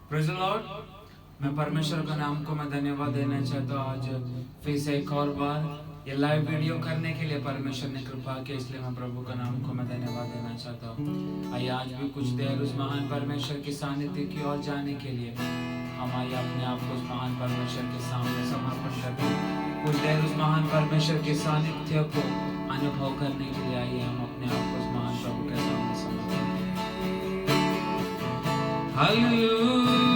Praise the Lord. मैं परमेश्वर का नाम को मैं धन्यवाद देना चाहता हूँ। आज फिर से एक और बार ये लाइव वीडियो करने के लिए परमेश्वर ने कृपा की, इसलिए मैं प्रभु का नाम को मैं धन्यवाद देना चाहता हूँ। आइए आज भी कुछ देर उस महान परमेश्वर की सानिध्य की ओर जाने के लिए हम आइए अपने आप को उस महान परमेश्वर के सामने समर्पण करते हैं। कुछ देर उस महान परमेश्वर के सानिध्य को अनुभव करने के लिए आइए हम अपने आप को उस महान प्रभु के सामने समर्पण करें। हालेलुया।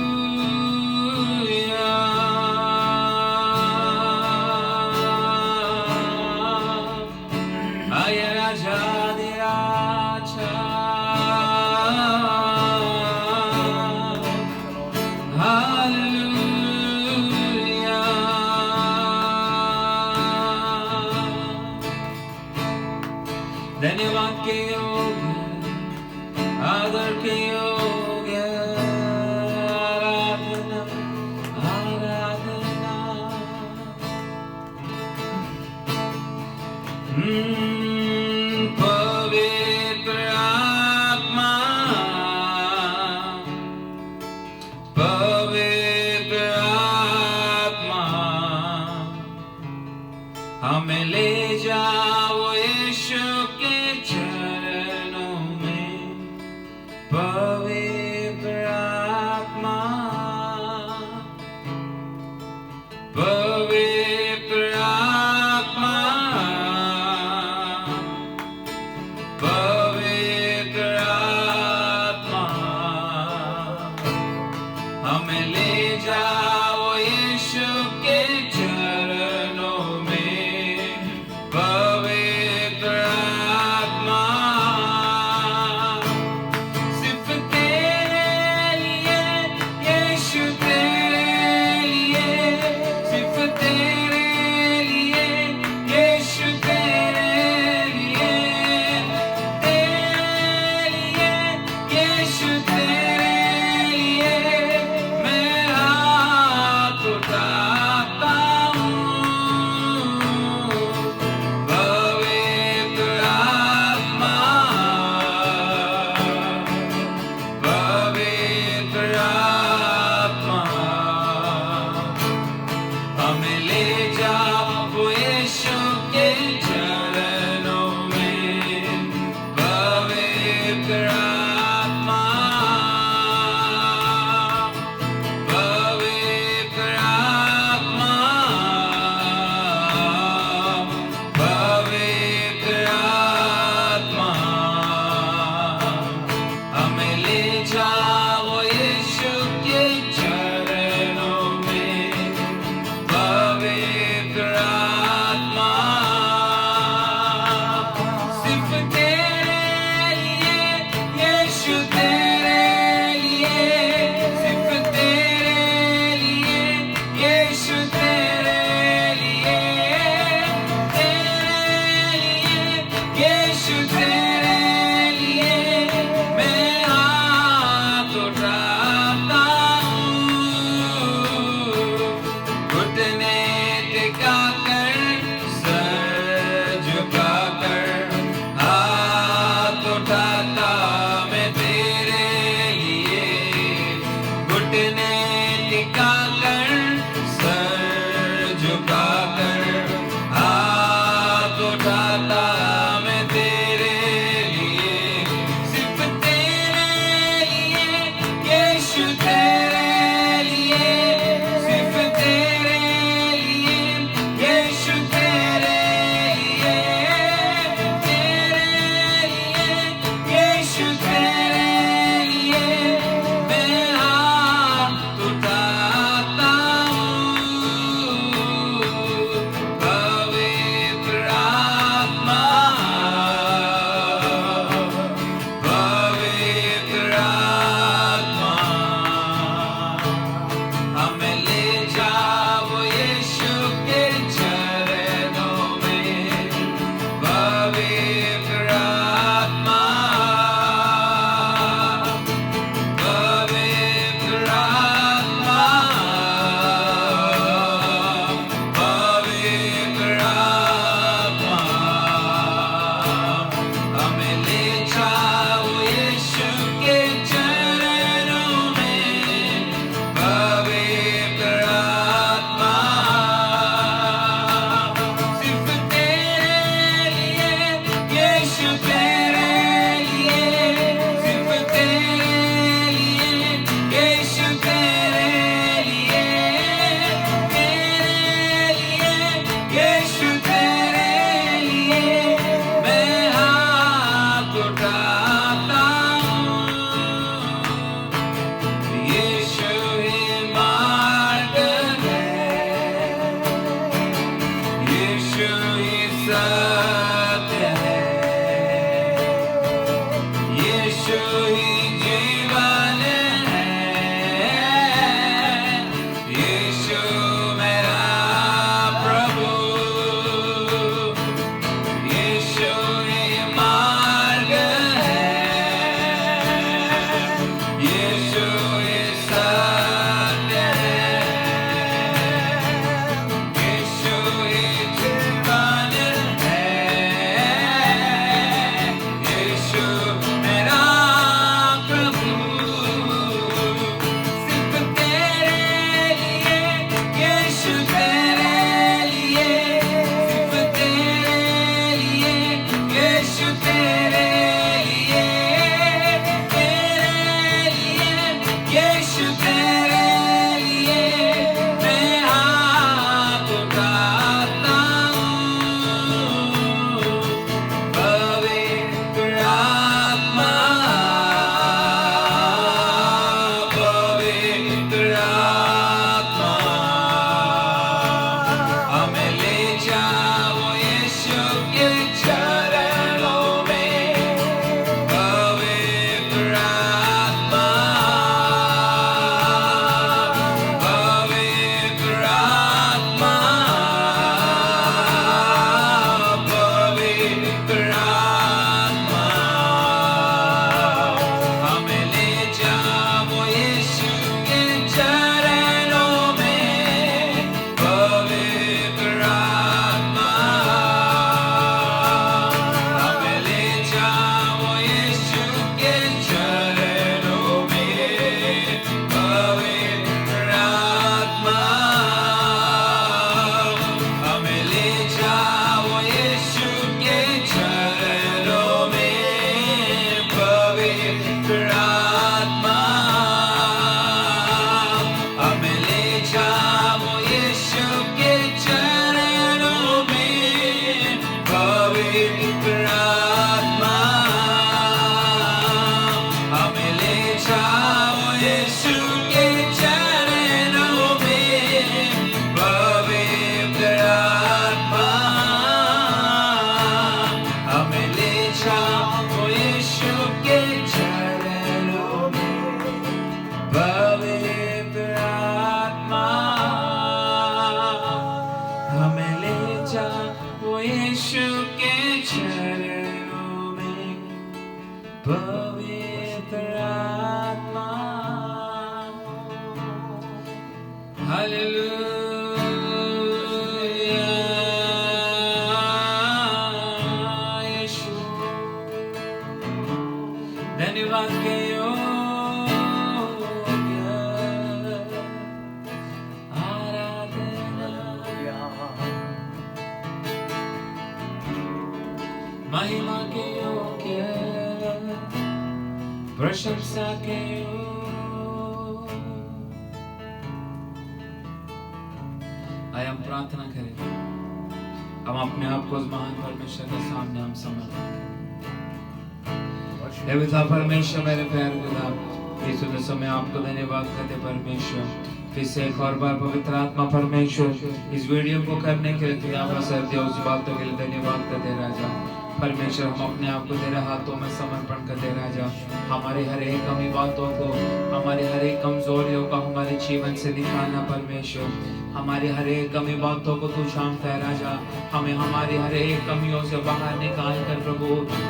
धन्यवाद के योग्य, आदर के योग्य, आराधना आराधना। पवित्र आत्मा, पवित्र आत्मा, हमें ले जाओ यीशु के चरणों में। पवित्र आत्मा, पवित्र आत्मा, पवित्र आत्मा, हमें ले जाओ यीशु के चरणों में। पवित्र आत्मा, सिर्फ तेरे लिए यीशु, तेरे लिए, सिर्फ तेरे लिए यीशु, तेरे लिए, तेरे लिए यीशु, तेरे लिए मैं हाथ उठाता हूँ। पवित्र आत्मा, पवित्र आत्मा, हमें ले जाओ यीशु के चरणों में। पवित्र आत्मा, पवित्र आत्मा, पवित्र आत्मा, हमें ले जाओ यीशु के चरणों में। पवित्र आत्मा, सिर्फ तेरे लिए यीशु, तेरे लिए, सिर्फ तेरे लिए यीशु, तेरे लिए, तेरे लिए यीशु, तेरे लिए मैं हाथ उठाता हूँ। घुटने टिकाकर, सर झुकाकर, हाथ उठाता मैं तेरे लिए। घुटने टिकाकर, सर झुकाकर, हाथ उठाता मैं तेरे लिए। सिर्फ तेरे लिए यीशु, तेरे लिए, सिर्फ तेरे लिए यीशु, तेरे लिए, तेरे लिए यीशु, तेरे लिए मैं हाथ उठाता यीशु तेरे लिए मैं हाथ उठाता हूँ। पवित्र आत्मा, पवित्र आत्मा, हमें ले जाओ यीशु के चरणों में। पवित्र आत्मा, पवित्र आत्मा, पवित्र आत्मा, हमें ले जाओ यीशु के चरणों में। पवित्र आत्मा, हमें ले जाओ यीशु के चरणों में। पवित्र आत्मा, हमें ले जाओ यीशु के चरणों में। पवित्र आत्मा, हमें ले जाओ यीशु के चरणों में। पवित्र आत्मा, हमें ले जाओ यीशु के चरणों में। पवित्र आत्मा, हमें ले जाओ यीशु के चरणों में। पवित्र आत्मा, हमें ले जाओ यीशु के चरणों में। पवित्र आत्मा, हालेलुया। यीशु धन्यवाद के योग्य, आराधना महिमा के योग्य, प्रशंसा के योग्य। आइए हम प्रार्थना करें। हम अपने आप को उस महान परमेश्वर के सामने हम समर्पित करें। हे पिता परमेश्वर, मेरे प्यारे पिता यीशु के समय आपको धन्यवाद करते परमेश्वर। फिर से एक और बार पवित्र आत्मा परमेश्वर इस वीडियो को करने के लिए तुझे अवसर दिया, उस बातों के लिए धन्यवाद करते राजा। परमेश्वर हम अपने आप को तेरे हाथों में समर्पण करते राजा। हमारे हर एक कमी बातों को, हमारी हर एक कमजोरियों को हमारे जीवन से निकालना परमेश्वर। हमारी हर एक कमी बातों को तू जानता है राजा। हमें हमारी हर एक कमियों से बाहर निकाल कर प्रभु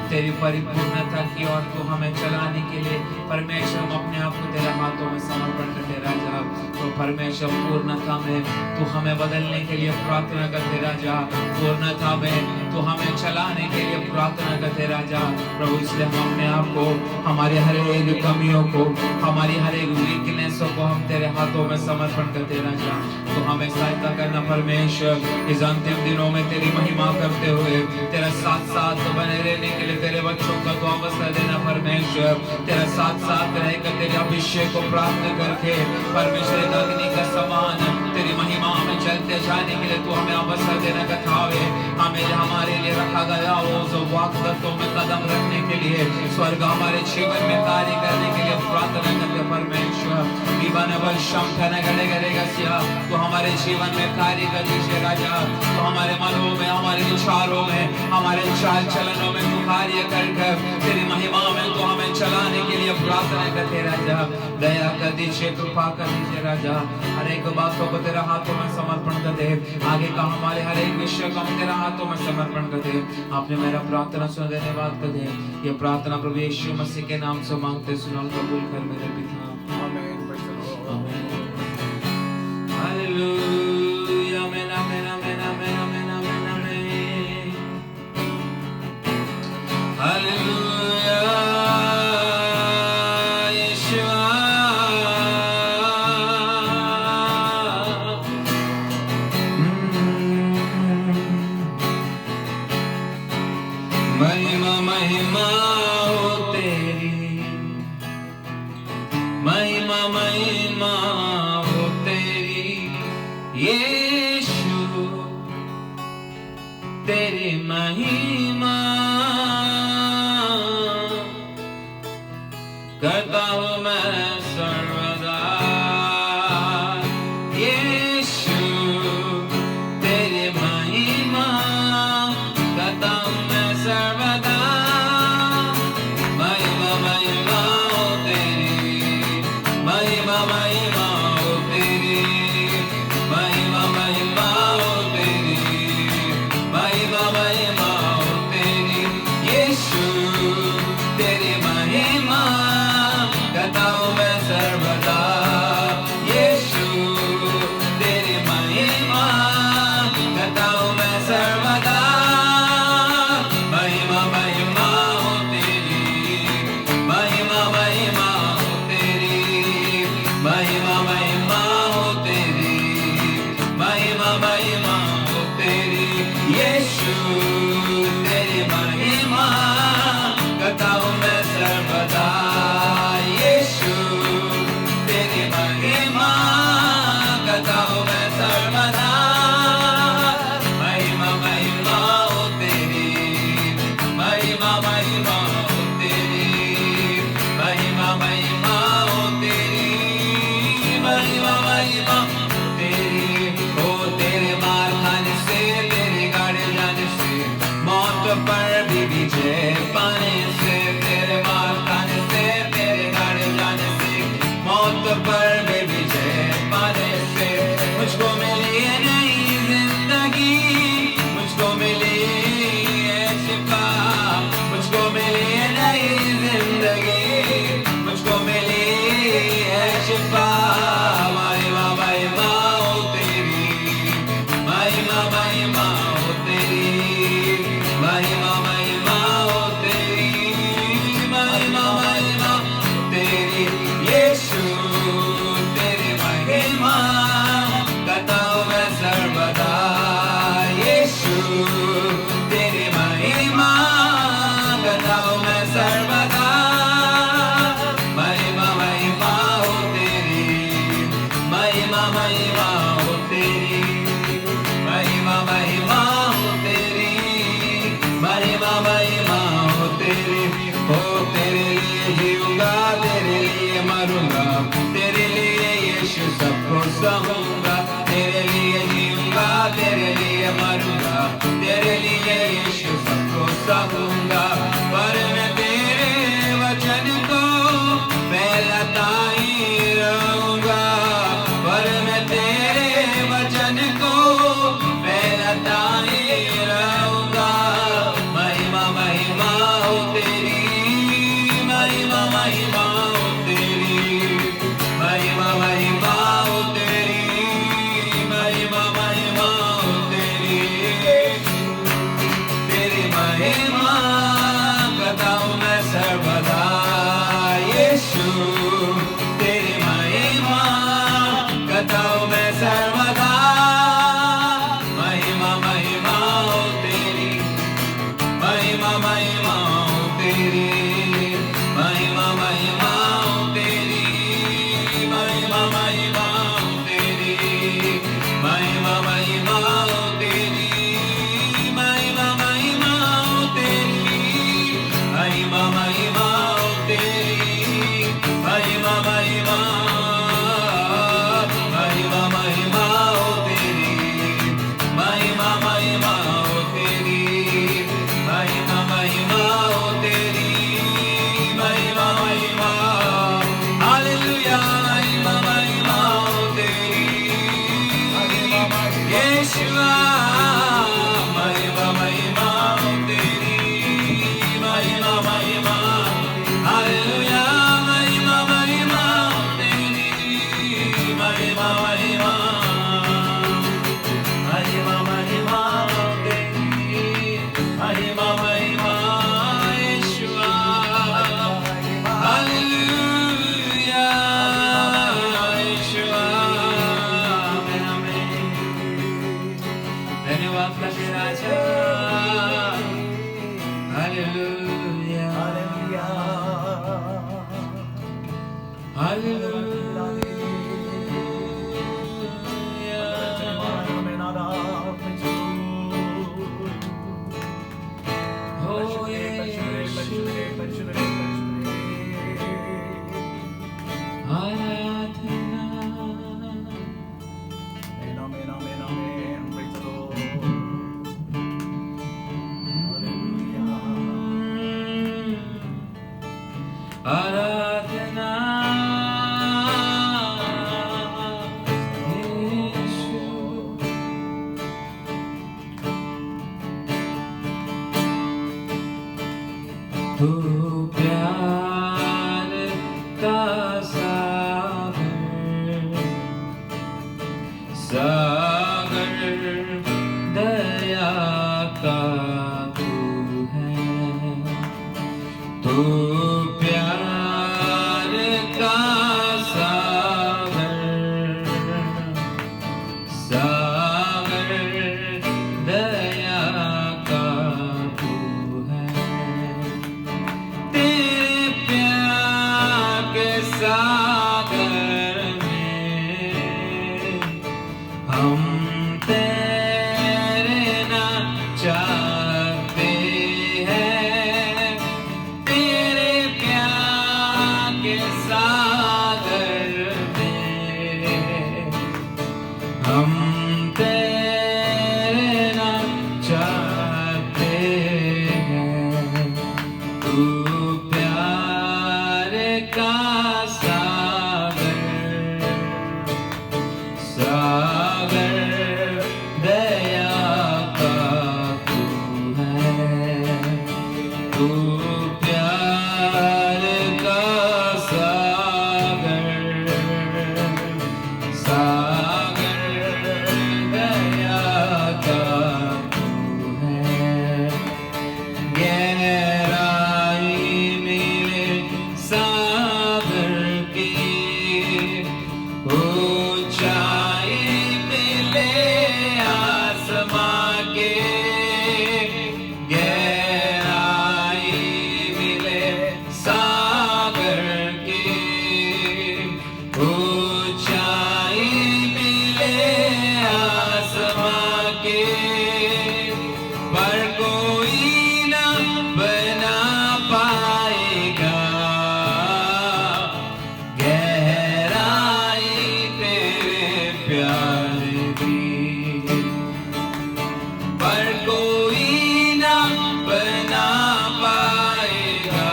तेरी परिपूर्णता की ओर तू हमें चलाने के लिए परमेश्वर हम अपने आप को तेरे हाथों में समर्पण करते राजा। तो परमेश्वर पूर्णता में तू हमें बदलने के लिए प्रार्थना करते राजा। पूर्णता में तू हमें चलाने के लिए प्रार्थना करते राजा प्रभु। इसलिए हम अपने आप को, हमारी हर एक कमियों को, हमारी हर एक वीकनेसों को हम तेरे हाथों में समर्पण करते राजा। तो हमें सहायता करना परमेश्वर। इस अंतिम दिनों में तेरी महिमा करते हुए तेरा साथ साथ बने रहने के लिए तेरे बच्चों का तो अवसर देना परमेश्वर। तेरा साथ साथ रहकर तेरे अभिषेक को प्राप्त करके परमेश्वर एक अग्नि का समान तेरी महिमा में चलते जाने के लिए तू हमें अवसर देना कथावे। हमें हमारे लिए रखा गया वो जो वाग्दत्तों में कदम रखने के लिए स्वर्ग हमारे जीवन में कार्य करने के लिए प्रार्थना करते परमेश्वर। तो हमारे जीवन में कार्य कर दीजिए राजा। तो हमारे मनों में, हमारे विचारों में, हमारे चाल चलनों में तू कार्य कर तेरी महिमा में तो हमें चलाने के लिए प्रार्थना करते राजा। दया कर दीजिए, कृपा कर दीजिए राजा। हर एक बातों को तेरा हाथों में समर्पण कर दे। आगे का हमारे हर एक विषय को हम तेरा हाथों में समर्पण कर दे। आपने मेरा प्रार्थना सुन धन्यवाद कर दे। ये प्रार्थना प्रभु यीशु मसीह के नाम से मांगते सुनो, कबूल कर मेरे पिता। आमीन। हालेलुया। आमीन आमीन आमीन आमीन आमीन आमीन आमीन। हालेलुया। यीशुआ महिमा महिमा हो तेरी, महिमा हो तेरी यीशु, तेरी महिमा करता हूँ मैं सर्वदा। यीशु तेरी महिमा करता हूँ मैं सर्वदा। महिमा महिमा हो तेरी, महिमा महिमा हो तेरी, महिमा महिमा हो तेरी, महिमा महिमा हो तेरी। यीशु तेरी महिमा करता हूँ मैं सर्वदा। यीशु तेरी महिमा करता हूँ मैं सर्वदा। महिमा महिमा हो तेरी, महिमा महिमा हो तेरी, महिमा महिमा हो तेरी, महिमा महिमा हो तेरी। यीशु तेरी महिमा करता हूँ मैं सर्वदा। यीशु तेरी महिमा करता हूँ मैं सर्वदा। महिमा महिमा हो तेरी, महिमा महिमा हो तेरी, महिमा महिमा हो तेरी, महिमा महिमा हो तेरी। हो तेरे मार खाने से, तेरे गाड़े जाने से, मौत पर भी विजय पाने से, तेरे मार खाने से, तेरे गाड़े जाने से, मौत पर भी विजय पाने से मुझको मिली है नई जिंदगी, मुझको मिली है शिफा, मुझको मिली है नई जिंदगी, मुझको मिली है शिफा। महिमा महिमा हो तेरी, महिमा महिमा हो तेरी, महिमा महिमा हो तेरी, महिमा महिमा हो तेरी। यीशु तेरी महिमा करता हूँ मैं सर्वदा। यीशु तेरी महिमा करता हूँ मैं सर्वदा। महिमा महिमा हो तेरी, महिमा महिमा हो तेरी, महिमा महिमा हो तेरी, महिमा महिमा हो तेरी। हो तेरे लिए जीऊंगा, तेरे लिए मरूंगा, तेरे लिए यीशु सबको सहूंगा। तेरे लिए जीऊंगा, तेरे लिए मरूंगा, तेरे लिए यीशु सबको सहूंगा। पर मैं तेरे वचन को फैलाता ही रहूंगा, पर मैं तेरे वचन को फैलाता ही रहूंगा। महिमा महिमा हो तेरी, महिमा महिमा हो तेरी, महिमा महिमा हो तेरी, महिमा महिमा हो तेरी। तेरी महिमा करता हूँ मैं सर्वदा। यीशु तेरी महिमा करता हूँ मैं सर्वदा। महिमा महिमा हो तेरी, महिमा महिमा हो तेरी, महिमा महिमा हो तेरी, महिमा महिमा हो तेरी, महिमा महिमा हो तेरी, महिमा महिमा हो तेरी, महिमा महिमा हो तेरी, महिमा महिमा, महिमा महिमा हो तेरी, महिमा महिमा हो तेरी, महिमा महिमा हो तेरी, महिमा महिमा। हालेलुया, महिमा महिमा हो तेरी। यीशुआ महिमा महिमा हो तेरी, महिमा महिमा। हालेलुया, महिमा महिमा हो तेरी, महिमा महिमा, महिमा महिमा हो तेरी, महिमा महिमा। यीशुआ हालेलुया, यीशुआ आमेन आमेन। धन्यवाद करते राजा। Hallelujah, hallelujah, hallelujah. हम तेरे ना चाहते हैं, तेरे प्यार के सागर में हम तेरे ना चाहते हैं। तू प्यार का सागर, सागर दया का तू है। तू प्यार का सागर, सागर दया का तू है। गहराई मेरे सागर की, ऊंचाई मिले आसमां के। गहराई मिले सागर की, ऊंचाई मिले आसमां के। पर कोई ना बना पाएगा गहराई तेरे प्यार की। पर कोई ना बना पाएगा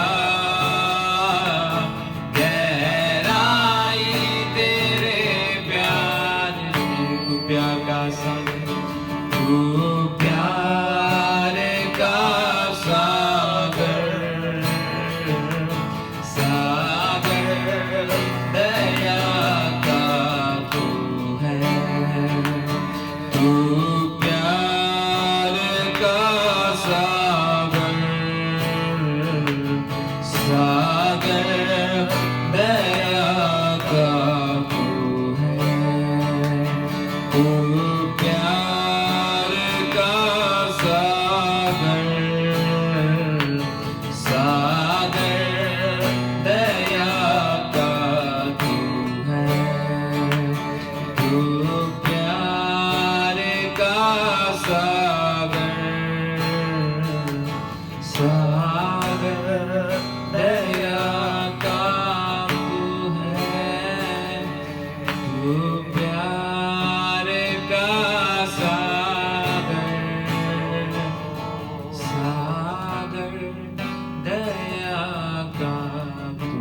गहराई तेरे प्यार की। तू प्यार का सागर, तू प्यार का सागर, सागर दया का तू है। तू प्यार का सागर, सागर दया का तू है। तू प्यार का सागर, सागर दया का तू है। तू प्यार का सागर, सागर दया का तू है। तू प्यार का सागर, सागर दया का तू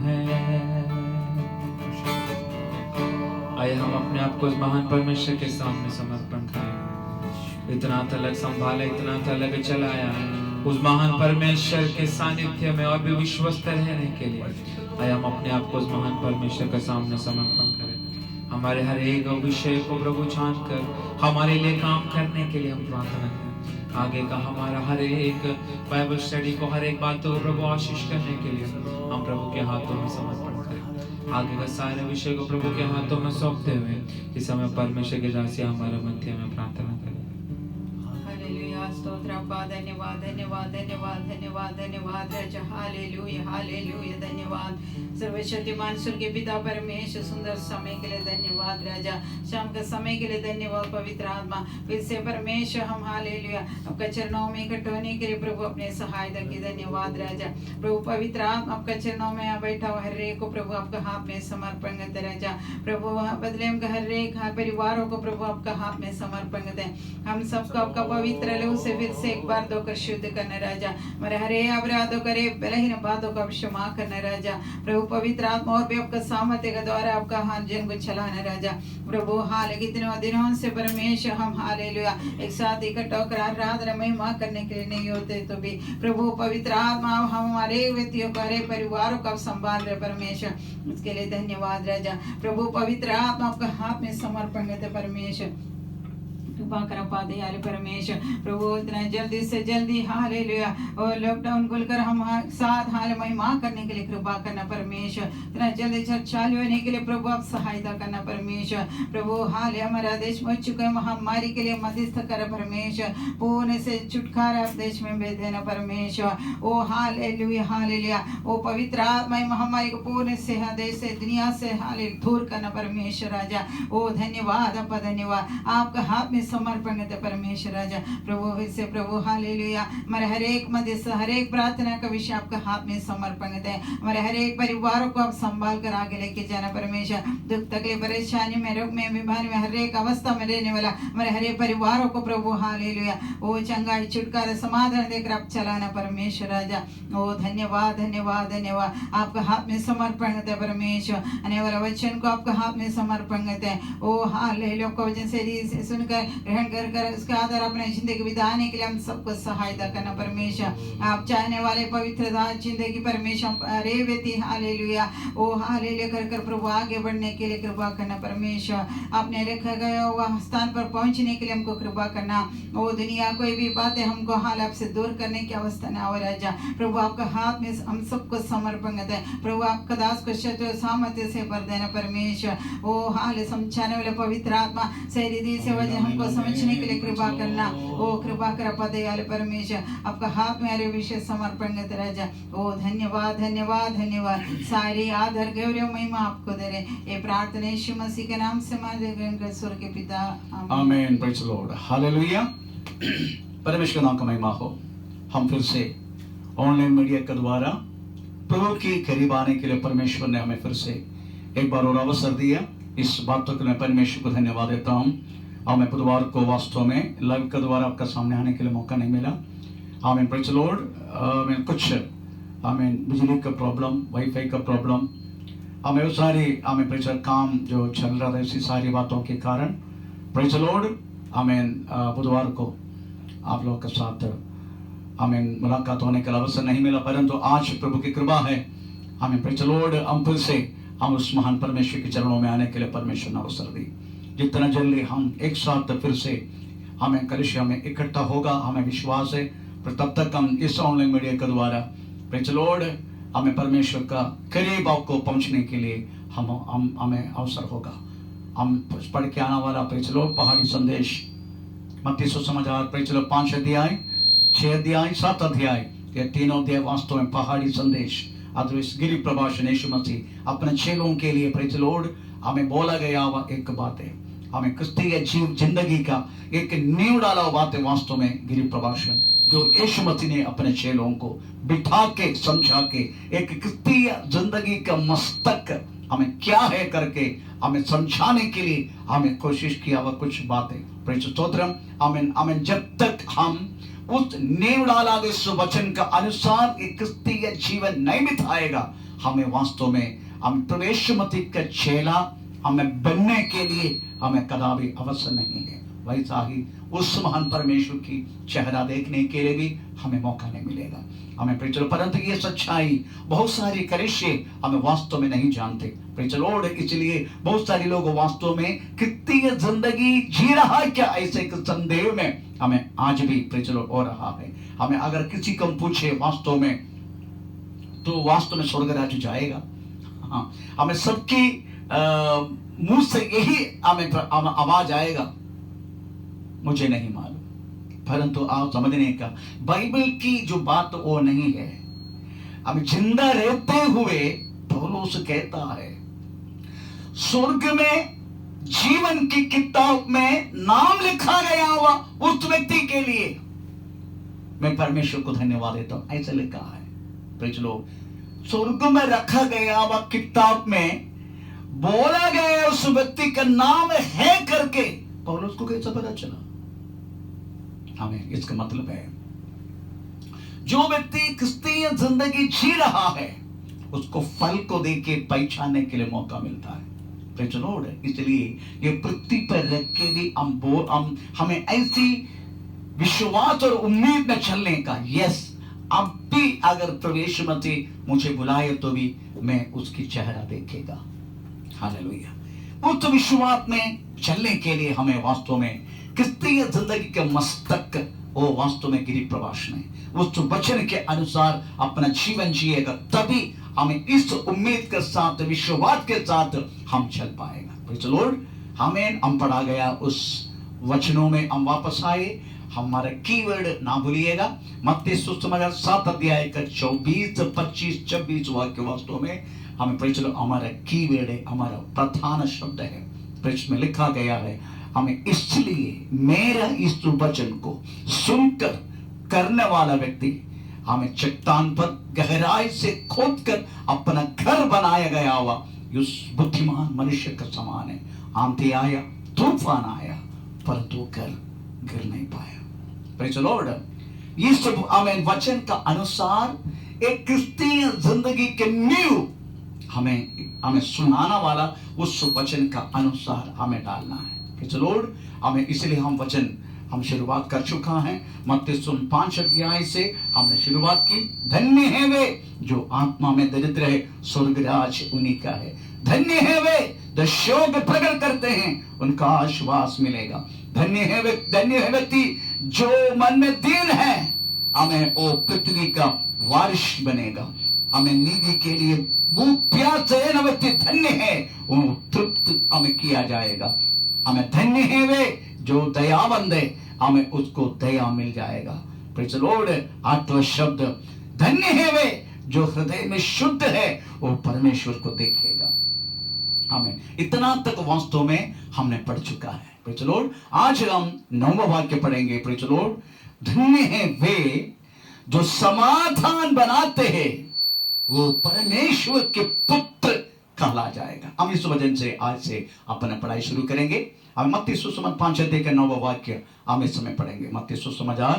है। आइए हम अपने आप को उस महान परमेश्वर के सामने समर्पण करें। इतना तलक संभाला, इतना तलक चलाया उस महान परमेश्वर के सानिध्य में और भी विश्वस्त रहने के लिए। आइए हम अपने आप को उस महान परमेश्वर के सामने समर्पण करें। हमारे हर एक विषय को प्रभु जानकर हमारे लिए काम करने के लिए हम प्रार्थना करें। आगे का हमारा हर एक बाइबल स्टडी को, हर एक बात को प्रभु आशीष करने के लिए हम प्रभु के हाथों में समर्पण करें। आगे का सारे विषय को प्रभु के हाथों में सौंपते हुए इस समय परमेश्वर के दासी हमारे मध्य में प्रार्थना करें। हालेलुया, स्तोत्र अब्बा, धन्यवाद धन्यवाद धन्यवाद धन्यवाद धन्यवाद राजा। हालेलुया हालेलुया, धन्यवाद सर्वशक्तिमान स्वर्गीय पिता परमेश्वर, सुंदर समय के लिए धन्यवाद राजा। शाम के समय के लिए धन्यवाद पवित्र आत्मा। फिर से परमेश्वर हम हालेलुया आपका चरणों में इकट्ठे होने के लिए प्रभु अपने सहायता की धन्यवाद राजा। प्रभु पवित्र आत्मा आपका चरणों में बैठा हुआ हर एक को प्रभु आपका हाथ में समर्पण करते राजा। प्रभु बदलेम का हर एक परिवारों को प्रभु आपका हाथ में समर्पण करते हैं। हम सबको आपका पवित्र लहू से फिर से एक बार धोकर शुद्ध करना राजा। हमारे हरे अपराधों करे बलहीन बातों का क्षमा करना राजा। प्रभु पवित्र आत्मा और भी आपका सामर्थ्य के द्वारा आपका हाथ जन को चलाना राजा। प्रभु हाल कितने दिनों से परमेश्वर हम हालेलुया एक साथ इकट्ठा होकर आराधना महिमा करने के लिए नहीं होते, तो भी प्रभु पवित्र आत्मा हम हमारे व्यक्तियों को, हरे परिवारों का संभाल रहे परमेश्वर, उसके लिए धन्यवाद राजा। प्रभु पवित्र आत्मा आपका हाथ में समर्पण करते परमेश्वर। कृपा कर पा दयालु परमेश्वर प्रभु इतना जल्दी से जल्दी हालेलुया और लॉकडाउन खुलकर हम साथ हाल महिमा करने के लिए कृपा करना परमेश्वर इतना जल्दी चर्च चालू होने के लिए प्रभु आप सहायता करना परमेश्वर प्रभु हाल हमारा देश में चुके महामारी के लिए मध्यस्थ कर परमेश्वर पूर्ण से छुटकारा देश में भेज देना परमेश्वर ओ हालेलुया हालेलुया ओ पवित्र आत्मा महामारी को पूर्ण से देश से दुनिया से हाले दूर करना परमेश्वर राजा ओ धन्यवाद अपा धन्यवाद आपका हाथ में समर्पण करते परमेश्वर राजा प्रभु से प्रभु हालेलुया हमारे हर एक मध्यस्थ हर एक प्रार्थना का विषय आपका हाथ में समर्पण करते हैं हमारे हर एक परिवारों को आप संभाल कर आगे लेके जाना परमेश्वर दुख तकलीफ परेशानी में रोग में बीमारी में हर एक अवस्था में रहने वाला हमारे हर एक परिवारों को प्रभु हालेलुया ओ चंगाई छुटकारा समाधान देकर आप चलाना परमेश्वर राजा ओ धन्यवाद धन्यवाद धन्यवाद आपका हाथ में समर्पण करते परमेश्वर आने वाला वचन को आपका हाथ में समर्पण करते हैं ओ हालेलुया को वचन से सुनकर ग्रहण कर उसके आधार अपने जिंदगी बिताने के लिए हम सबको सहायता करना परमेश्वर आप चाहने वाले पवित्रता जिंदगी परमेश्वर अरे व्यक्ति हालेलुया ओ हालेलुया कर प्रभु आगे बढ़ने के लिए कृपा करना परमेश्वर आपने रखा गया हुआ स्थान पर पहुंचने के लिए हमको कृपा करना ओ दुनिया कोई भी बातें हमको हाल आपसे दूर करने की अवस्था ना हो राजा प्रभु आपका हाथ में हम सबको समर्पण करते हैं प्रभु आपका दास को शत्रु सामर्थ्य से भर देना परमेश्वर ओ हाल समझाने वाले पवित्र आत्मा सही से वजह हमको समझने के लिए कृपा करना ओ कृपा कर दयालु परमेश्वर आपका हाथ में हरे विषय समर्पण करते राजा ओ धन्यवाद धन्यवाद धन्यवाद सारी आदर गौरव महिमा आपको दे रहे ये प्रार्थना यीशु मसीह के नाम से मांगे स्वर्ग के पिता आमीन प्रेज़ द लॉर्ड हालेलुया परमेश्वर नाम का महिमा हो हम फिर से ऑनलाइन मीडिया के द्वारा प्रभु के करीब आने के लिए परमेश्वर ने हमें फिर से एक बार और अवसर दिया इस बातों के लिए परमेश्वर को धन्यवाद देता हूँ हमें बुधवार को वास्तव में लाइव के द्वारा आपका सामने आने के लिए मौका नहीं मिला आमीन प्रेज़ द लॉर्ड हमें कुछ हमें बिजली का प्रॉब्लम वाईफाई का प्रॉब्लम हमें वो सारी हमें प्रेज़ काम जो चल रहा था इसी सारी बातों के कारण प्रेज़ द लॉर्ड हमें बुधवार को आप लोगों के साथ हमें मुलाकात होने का अवसर नहीं मिला परंतु आज प्रभु की कृपा है हमें प्रेज़ द लॉर्ड हम फिर से हम उस महान परमेश्वर के चरणों में आने के लिए परमेश्वर ने अवसर दी जितना जल्दी हम एक साथ फिर से हमें कलिसिया में इकट्ठा होगा हमें विश्वास है पर तब तक हम इस ऑनलाइन मीडिया के द्वारा प्रेज़ द लॉर्ड हमें परमेश्वर का करीब आपको पहुंचने के लिए हमें अवसर होगा हम पढ़ के आने वाला प्रेज़ द लॉर्ड पहाड़ी संदेश मत्ती सुसमाचार प्रेज़ द लॉर्ड 5 अध्याय 6 अध्याय 7 अध्याय ये तीनों अध्याय वास्तव में पहाड़ी संदेश अद्वितीय गिरी प्रभाषण यीशु मसीह अपने चेलों के लिए प्रेज़ द लॉर्ड हमें बोला गया हुआ एक बात है हमें क्रिस्तीय जिंदगी का एक नींव डाला हुआ बात है वास्तव में गिरी प्रभाषण जो यीशु मसीह ने अपने चेलों को बिठा के समझा के एक क्रिस्तीय जिंदगी का मस्तक हमें क्या है करके हमें समझाने के लिए हमें कोशिश किया हुआ कुछ बातें प्रेज़ स्तोत्रम आमीन आमीन जब तक हम उस नींव डाला गए इस वचन का अनुसार एक क्रिस्तीय जीवन नहीं बिताएगा हमें वास्तव में हम प्रवेश मसीह का चेला हमें बनने के लिए हमें कदापि अवसर नहीं है वैसा ही उस महान परमेश्वर की चेहरा देखने के लिए भी हमें मौका नहीं मिलेगा हमें प्रेज़ द लॉर्ड परंतु ये सच्चाई बहुत सारी कलिसिया हमें वास्तव में नहीं जानते प्रेज़ द लॉर्ड इसलिए बहुत सारे लोग वास्तव में क्रिस्तीय जिंदगी जी रहा है क्या ऐसे संदेह में हमें आज भी प्रेज़ द लॉर्ड हो रहा है हमें अगर किसी को पूछे वास्तव में तो वास्तव में स्वर्ग राज्य जाएगा हाँ हमें सबकी मुंह से यही हमें आवाज आएगा मुझे नहीं मालूम परंतु आप समझने का बाइबल की जो बात वो नहीं है अब जिंदा रहते हुए पौलुस कहता है स्वर्ग में जीवन की किताब में नाम लिखा गया हुआ उस व्यक्ति के लिए मैं परमेश्वर को धन्यवाद देता हूं ऐसा लिखा है प्रेज़ द लॉर्ड स्वर्ग में रखा गया हुआ किताब में बोला गया उस व्यक्ति का नाम है करके पौलुस को कैसा पता चला हमें इसका मतलब है जो व्यक्ति क्रिस्तीय जिंदगी जी रहा है उसको फल को देके पहचानने के लिए मौका मिलता है प्रेज़ द लॉर्ड इसलिए ये पृथ्वी पर रख के भी हम हमें ऐसी विश्वास और उम्मीद में चलने का यस अब भी अगर प्रवेश मसीह मुझे बुलाए तो भी मैं उसकी चेहरा देखेगा हालेलुया उस विश्वास में चलने के लिए हमें वास्तव में क्रिस्तीय जिंदगी के मस्तक वो वास्तव में गिरी प्रवास में उस वचन के अनुसार अपना जीवन जिएगा, तभी हमें इस उम्मीद के साथ, विश्वास के साथ हम चल पाएगा। Praise the Lord. हमें हम पढ़ा गया उस वचनों में हम वापस आए। हमारा कीवर्ड ना भूलिएगा, मत्ती सुसमाचार 7 अध्याय का 24, 25, 26 वाक्य वास्तव में हमें प्रेज़ द लॉर्ड हमारा कीवर्ड है, हमारा प्रधान शब्द है। प्रेज़ में लिखा गया है, हमें इसलिए मेरा इस वचन को सुनकर करने वाला व्यक्ति हमें चट्टान पर गहराई से खोदकर अपना घर बनाया गया हुआ उस बुद्धिमान मनुष्य का समान है। आंधी आया, तूफान आया, परंतु घर गिर नहीं पाया। Praise the Lord. ये सब हमें वचन का अनुसार एक क्रिस्तीय जिंदगी के नींव हमें सुनाना वाला उस वचन का अनुसार हमें डालना है। Praise the Lord. हमें इसलिए हम शुरुआत कर चुका है। मत्ती 5 अध्याय से हमने शुरुआत की। धन्य है वे जो आत्मा में दरिद्र है, स्वर्गराज उन्हीं का है। धन्य है वे जो शोक प्रकट करते हैं, उनका आश्वास मिलेगा। धन्य है व्यक्ति जो मन में दीन है, हमें वो पृथ्वी का वारिस बनेगा। हमें नीति के लिए भूख प्यास से व्यक्ति धन्य है, वो तृप्त हमें किया जाएगा। हमें धन्य है वे जो दयावंद है, हमें उसको दया मिल जाएगा। Praise the Lord. 8वां शब्द, धन्य है वे जो हृदय में शुद्ध है, वो परमेश्वर को देखेगा। हमें इतना तक वास्तव में हमने पढ़ चुका है। Praise the Lord. आज हम 9वां वाक्य पढ़ेंगे। Praise the Lord. धन्य है वे जो समाधान बनाते हैं, वो परमेश्वर के पुत्र कहला जाएगा। हम इस वजह से आज से अपना पढ़ाई शुरू करेंगे। हम मत्ती सुसमाचार 5 अध्याय का 9वां वाक्य हम इस समय पढ़ेंगे। मत्ती सुसमाचार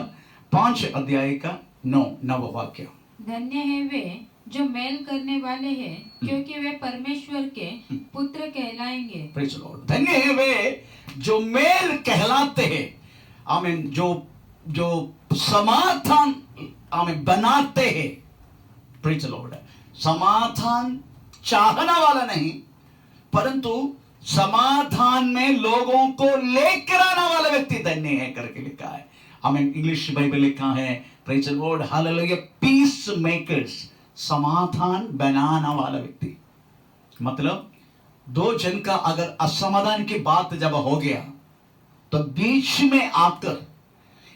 5 अध्याय का 9वां वाक्य। धन्य है वे जो मेल करने वाले हैं, क्योंकि वे परमेश्वर के पुत्र कहलाएंगे। Praise the Lord. धन्य है वे जो मेल कहलाते हैं, आमीन, जो समाधान हमें बनाते हैं। Praise the Lord. समाधान चाहना वाला नहीं, परंतु समाधान में लोगों को लेकर आने वाला व्यक्ति धन्य है करके लिखा है। हमें इंग्लिश बाइबल लिखा है, praise the Lord, hallelujah, peace makers, समाधान बनाने वाला व्यक्ति। मतलब दो जन का अगर असमाधान की बात जब हो गया, तो बीच में आकर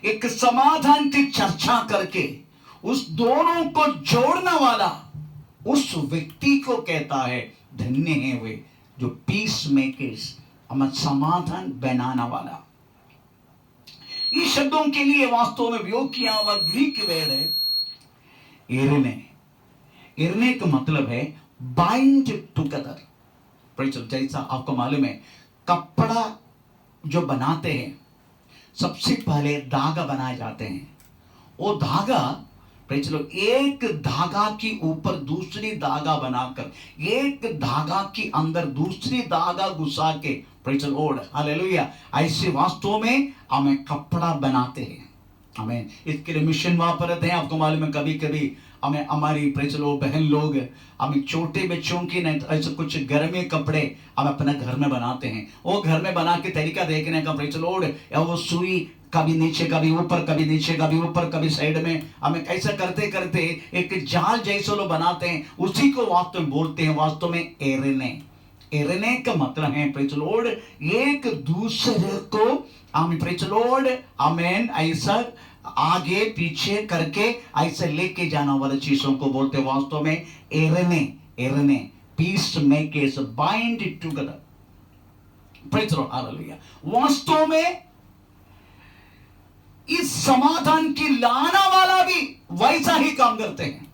एक समाधान की चर्चा करके उस दोनों को जोड़ने वाला उस व्यक्ति को कहता है धन्य है वे जो पीस मेकर्स, हमें समाधान बनाने वाला। इस शब्दों के लिए वास्तव में उपयोग किया हुआ ग्रीक वर्ड है इरने। इरने का मतलब है बाइंड टुगेदर। जैसा आपको मालूम है, कपड़ा जो बनाते हैं, सबसे पहले धागा बनाए जाते हैं। वो धागा एक धागा के ऊपर दूसरी धागा बनाकर, एक धागा के अंदर दूसरी धागा घुसा के, प्रेज़ द लॉर्ड, हालेलुया, ऐसे वास्तव में हमें कपड़ा बनाते हैं। हमें इसके लिए मिशन वापरते हैं। आपको मालूम है, कभी कभी हमें हमारी प्रेज़ द लॉर्ड बहन लोग हमें छोटे बच्चों की नहीं तो ऐसे कुछ गर्मी कपड़े हम अपने घर में बनाते हैं। वो घर में बना के तरीका देखने का, प्रेज़ द लॉर्ड, या वो सुई कभी नीचे कभी ऊपर, कभी नीचे कभी ऊपर, कभी साइड में, हमें ऐसा करते करते एक जाल जैसे लोग बनाते हैं, उसी को वास्तव में बोलते हैं वास्तव में एरने। एरने का मतलब है, प्रेज़ द लॉर्ड, एक दूसरे को हमें, प्रेज़ द लॉर्ड, आमीन, ऐसा आगे पीछे करके ऐसे लेके जाना वाली चीजों को बोलते हैं वास्तव में एरने। एरने, peace makers, bind it together. Praise the Lord, hallelujah. वास्तव में इस समाधान की लाना वाला भी वैसा ही काम करते हैं।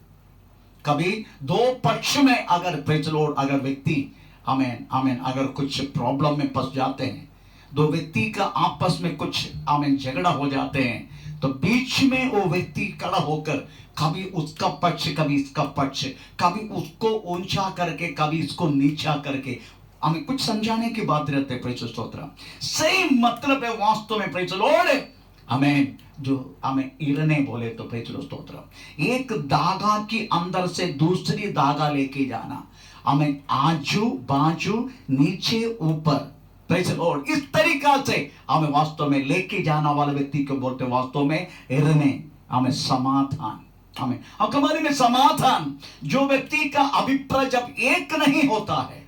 कभी दो पक्ष में अगर, प्रेज़ द लॉर्ड, अगर व्यक्ति आमीन आमीन अगर कुछ प्रॉब्लम में फंस जाते हैं, दो व्यक्ति का आपस में कुछ आमीन झगड़ा हो जाते हैं, तो बीच में वो व्यक्ति खड़ा होकर कभी उसका पक्ष कभी इसका पक्ष, कभी उसको ऊंचा करके कभी इसको नीचा करके हमें कुछ समझाने की बात रहते हैं। प्रेज़ स्तोत्र। सही मतलब है वास्तव में, प्रेज़ द लॉर्ड, हमें जो हमें इरने बोले तो प्रेज़ स्तोत्र, एक धागा के अंदर से दूसरी धागा लेके जाना, हमें आजू बाजू नीचे ऊपर Praise the Lord. इस तरीका से हमें वास्तव में लेके जाने वाले व्यक्ति को बोलते वास्तव में इरने, हमें समाधान, हमें हमारे में समाधान। जो व्यक्ति का अभिप्राय जब एक नहीं होता है,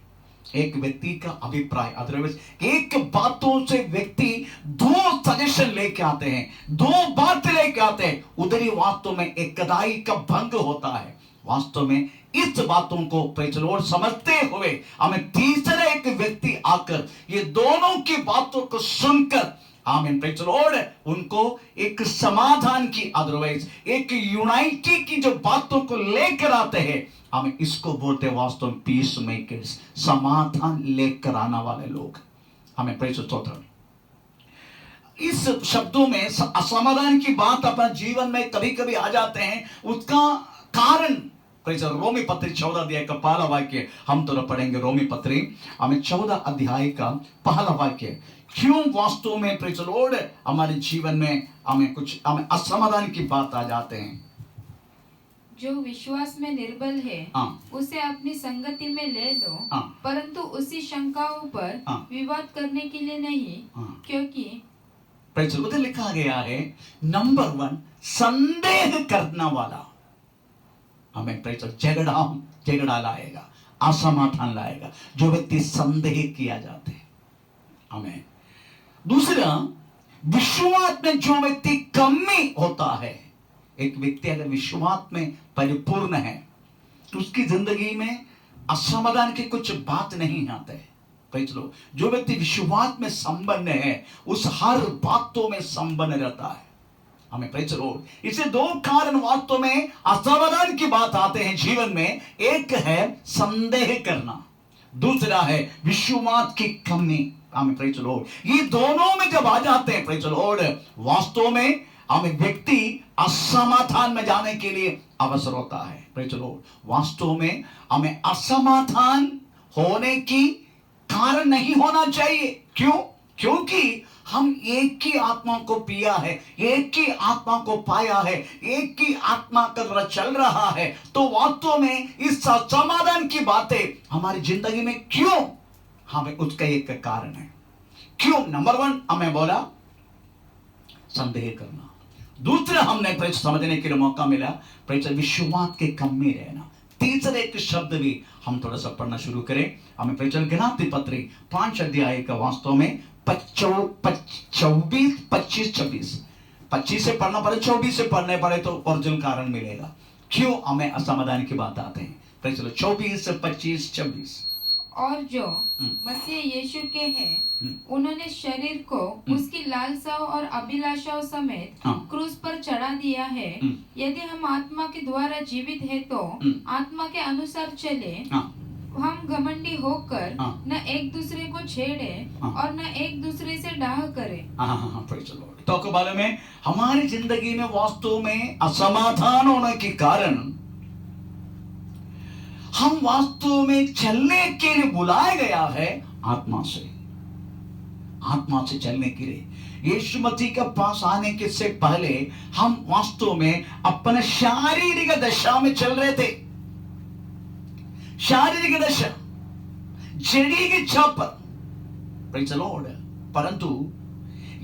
एक व्यक्ति का अभिप्राय अदरवाइज एक बातों से व्यक्ति दो सजेशन लेके आते हैं, दो बात लेके आते हैं, उधर ही वास्तव में एकदाई का भंग होता है। वास्तव में इस बातों को प्रेज़ द लॉर्ड समझते हुए हमें तीसरा एक व्यक्ति आकर ये दोनों की बातों को सुनकर, आमीन, प्रेज़ द लॉर्ड, उनको एक समाधान की अदरवाइज एक यूनाइटी की जो बातों को लेकर आते हैं, हमें इसको बोलते हैं वास्तव में पीस मेकर्स, समाधान लेकर आने वाले लोग। हमें प्रेज़ द लॉर्ड। इस शब्दों में असमाधान की बात अपना जीवन में कभी कभी आ जाते हैं, उसका कारण रोमी पत्री 14 अध्याय का पहला वाक्य हम तो पढ़ेंगे। रोमी पत्री हमें 14 अध्याय का पहला वाक्य, क्यों वास्तव में प्रेज़ द लॉर्ड हमारे जीवन में हमें असमाधान की बात आ जाते हैं। जो विश्वास में निर्बल है उसे अपनी संगति में ले लो, परंतु उसी शंकाओं पर विवाद करने के लिए नहीं, क्योंकि प्रेज़ द लॉर्ड लिखा गया है नंबर 1 संदेह करने वाला हमें प्रेज़ द लॉर्ड झगड़ा लाएगा, असमाधान लाएगा, जो व्यक्ति संदेह किया जाते हैं। हमें दूसरा, विश्वास में जो व्यक्ति कमी होता है, एक व्यक्ति अगर विश्वास में परिपूर्ण है तो उसकी जिंदगी में असमाधान की कुछ बात नहीं आते। प्रेज़ द लॉर्ड, जो व्यक्ति विश्वास में संपन्न है उस हर बातों में संपन्न रहता है। हमें प्रेज़ द लॉर्ड, इसे दो कारण वास्तव में असमाधान की बात आते हैं जीवन में। एक है संदेह करना, दूसरा है विश्वास की कमी। हमें प्रेज़ द लॉर्ड, ये दोनों में जब आ जाते हैं प्रेज़ द लॉर्ड, वास्तव में हमें व्यक्ति असमाधान में जाने के लिए अवसर होता है। प्रेज़ द लॉर्ड, वास्तव में हमें असमाधान होने की कारण नहीं होना चाहिए। क्यों? क्योंकि हम एक ही आत्मा को पिया है, एक ही आत्मा को पाया है, एक ही आत्मा का द्वारा चल रहा है, तो वास्तव में इस समाधान की बातें हमारी जिंदगी में क्यों? हमें उसका एक कारण है। क्यों? नंबर 1 हमें बोला संदेह करना, दूसरा हमने प्रेज़ समझने के लिए मौका मिला प्रेज़ विश्वास के कमी रहना, तीसरा एक शब्द भी हम थोड़ा सा पढ़ना शुरू करें। हमें प्रेज़ गलाती पत्री 5 अध्याय का वास्तव में 24, 25, 26 से पढ़ना पड़े, 24 से पढ़ने पड़े तो ओरिजिनल कारण मिलेगा क्यों हमें असमाधान की बात आते हैं। प्रेज़ 24 से 25, 26। और जो मसीह यीशु के हैं उन्होंने शरीर को उसकी लालसाओं और अभिलाषाओं समेत क्रूस पर चढ़ा दिया है। यदि हम आत्मा के द्वारा जीवित है तो आत्मा के अनुसार चले, हम घमंडी होकर न एक दूसरे को छेड़े और न एक दूसरे से डाह करें। तो के बारे में हमारी जिंदगी में वास्तव में असमाधान होने के कारण हम वास्तव में चलने के लिए बुलाया गया है आत्मा से चलने के लिए। यीशु मसीह के पास आने के से पहले हम वास्तव में अपने शारीरिक दशा में चल रहे थे, शारीरिक दशा, जड़ी की इच्छा पर। प्रेज़ द लॉर्ड, परंतु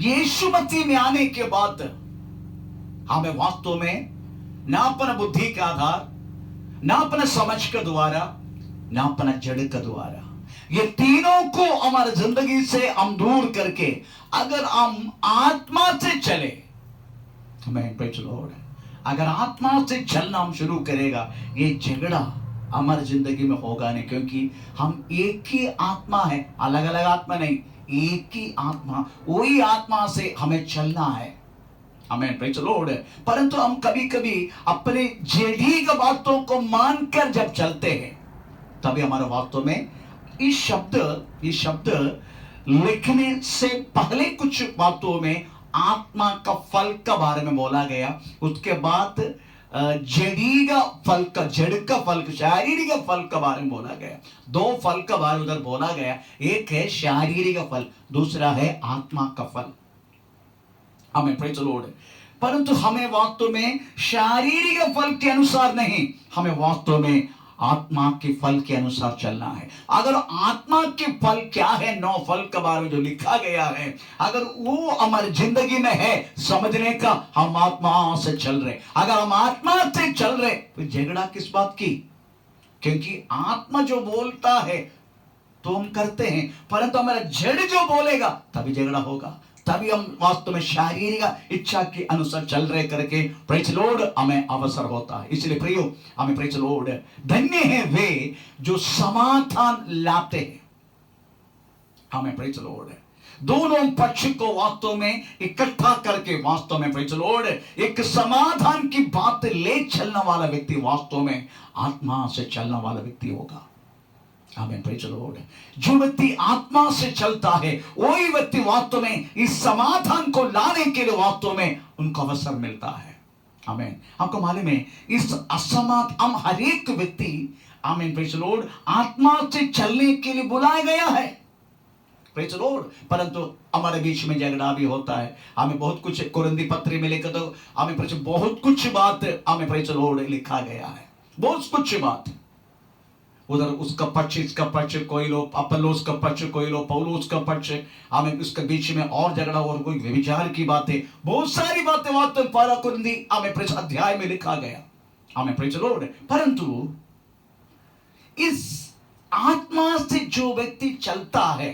यीशु मसीह में आने के बाद हमें वास्तव में ना अपना बुद्धि का आधार, ना अपने समझ के द्वारा, ना अपना जड़ के द्वारा, ये तीनों को हमारी जिंदगी से हम दूर करके अगर हम आत्मा से चले, हमें प्रेज़ द लॉर्ड, अगर आत्मा से चलना हम शुरू करेगा, ये झगड़ा हमारी जिंदगी में होगा नहीं, क्योंकि हम एक ही आत्मा है, अलग अलग आत्मा नहीं, एक ही आत्मा, वही आत्मा से हमें चलना है। हमें प्रेज़ द लॉर्ड, परंतु हम कभी कभी अपने जेडी की बातों को मानकर जब चलते हैं तभी हमारे वास्तव में ये शब्द लिखने से पहले कुछ बातों में आत्मा का फल के बारे में बोला गया, उसके बाद जड़ी का फल का, जड़ का फल, शारीरिक फल के बारे में बोला गया। दो फल के बारे में उधर बोला गया, एक है शारीरिक फल, दूसरा है आत्मा का फल। हमें प्रेज़ द लॉर्ड, परंतु हमें वास्तव में शारीरिक फल के अनुसार नहीं, हमें वास्तव में आत्मा के फल के अनुसार चलना है। अगर आत्मा के फल क्या है, 9 फल के बारे में जो लिखा गया है, अगर वो हमारी जिंदगी में है, समझने का हम आत्मा से चल रहे। अगर हम आत्मा से चल रहे तो झगड़ा किस बात की? क्योंकि आत्मा जो बोलता है तो हम करते हैं, परंतु हमारा जड़ जो बोलेगा तभी झगड़ा होगा, तभी हम वास्तव में शारीरिक इच्छा के अनुसार चल रहे करके प्रेज लॉर्ड हमें अवसर होता है। इसलिए प्रियो, हमें प्रेज लॉर्ड, धन्य है वे जो समाधान लाते हैं। हमें प्रेज लॉर्ड दोनों पक्ष को वास्तव में इकट्ठा करके वास्तव में प्रेज लॉर्ड एक समाधान की बात ले चलने वाला व्यक्ति वास्तव में आत्मा से चलने वाला व्यक्ति होगा। आमीन, प्रेज द लॉर्ड। जो व्यक्ति आत्मा से चलता है वही व्यक्ति वास्तव में इस समाधान को लाने के लिए वास्तव में उनको अवसर मिलता है। आमीन। आपको मालूम है इस असमाधान हम हर एक व्यक्ति, आमीन, प्रेज द लॉर्ड, आत्मा से चलने के लिए बुलाया गया है, प्रेज द लॉर्ड। परंतु हमारे बीच में झगड़ा भी होता है। हमें बहुत कुछ कुरिन्थी पत्री में लिखा तो हमें बहुत कुछ बात हमें प्रेज द लॉर्ड लिखा गया है, बहुत कुछ बात। उधर उसका पक्ष, इसका पक्ष, कोई लोग अपोलोस का पक्ष, कोई लोग पौलुस का पक्ष, हमें उसके बीच में और झगड़ा और कोई व्यभिचार की बातें, बहुत सारी बातें वास्तव में 12 कुरिन्थी हमें प्रेज अध्याय में लिखा गया। हमें प्रेज द लॉर्ड। परंतु इस आत्मा से जो व्यक्ति चलता है,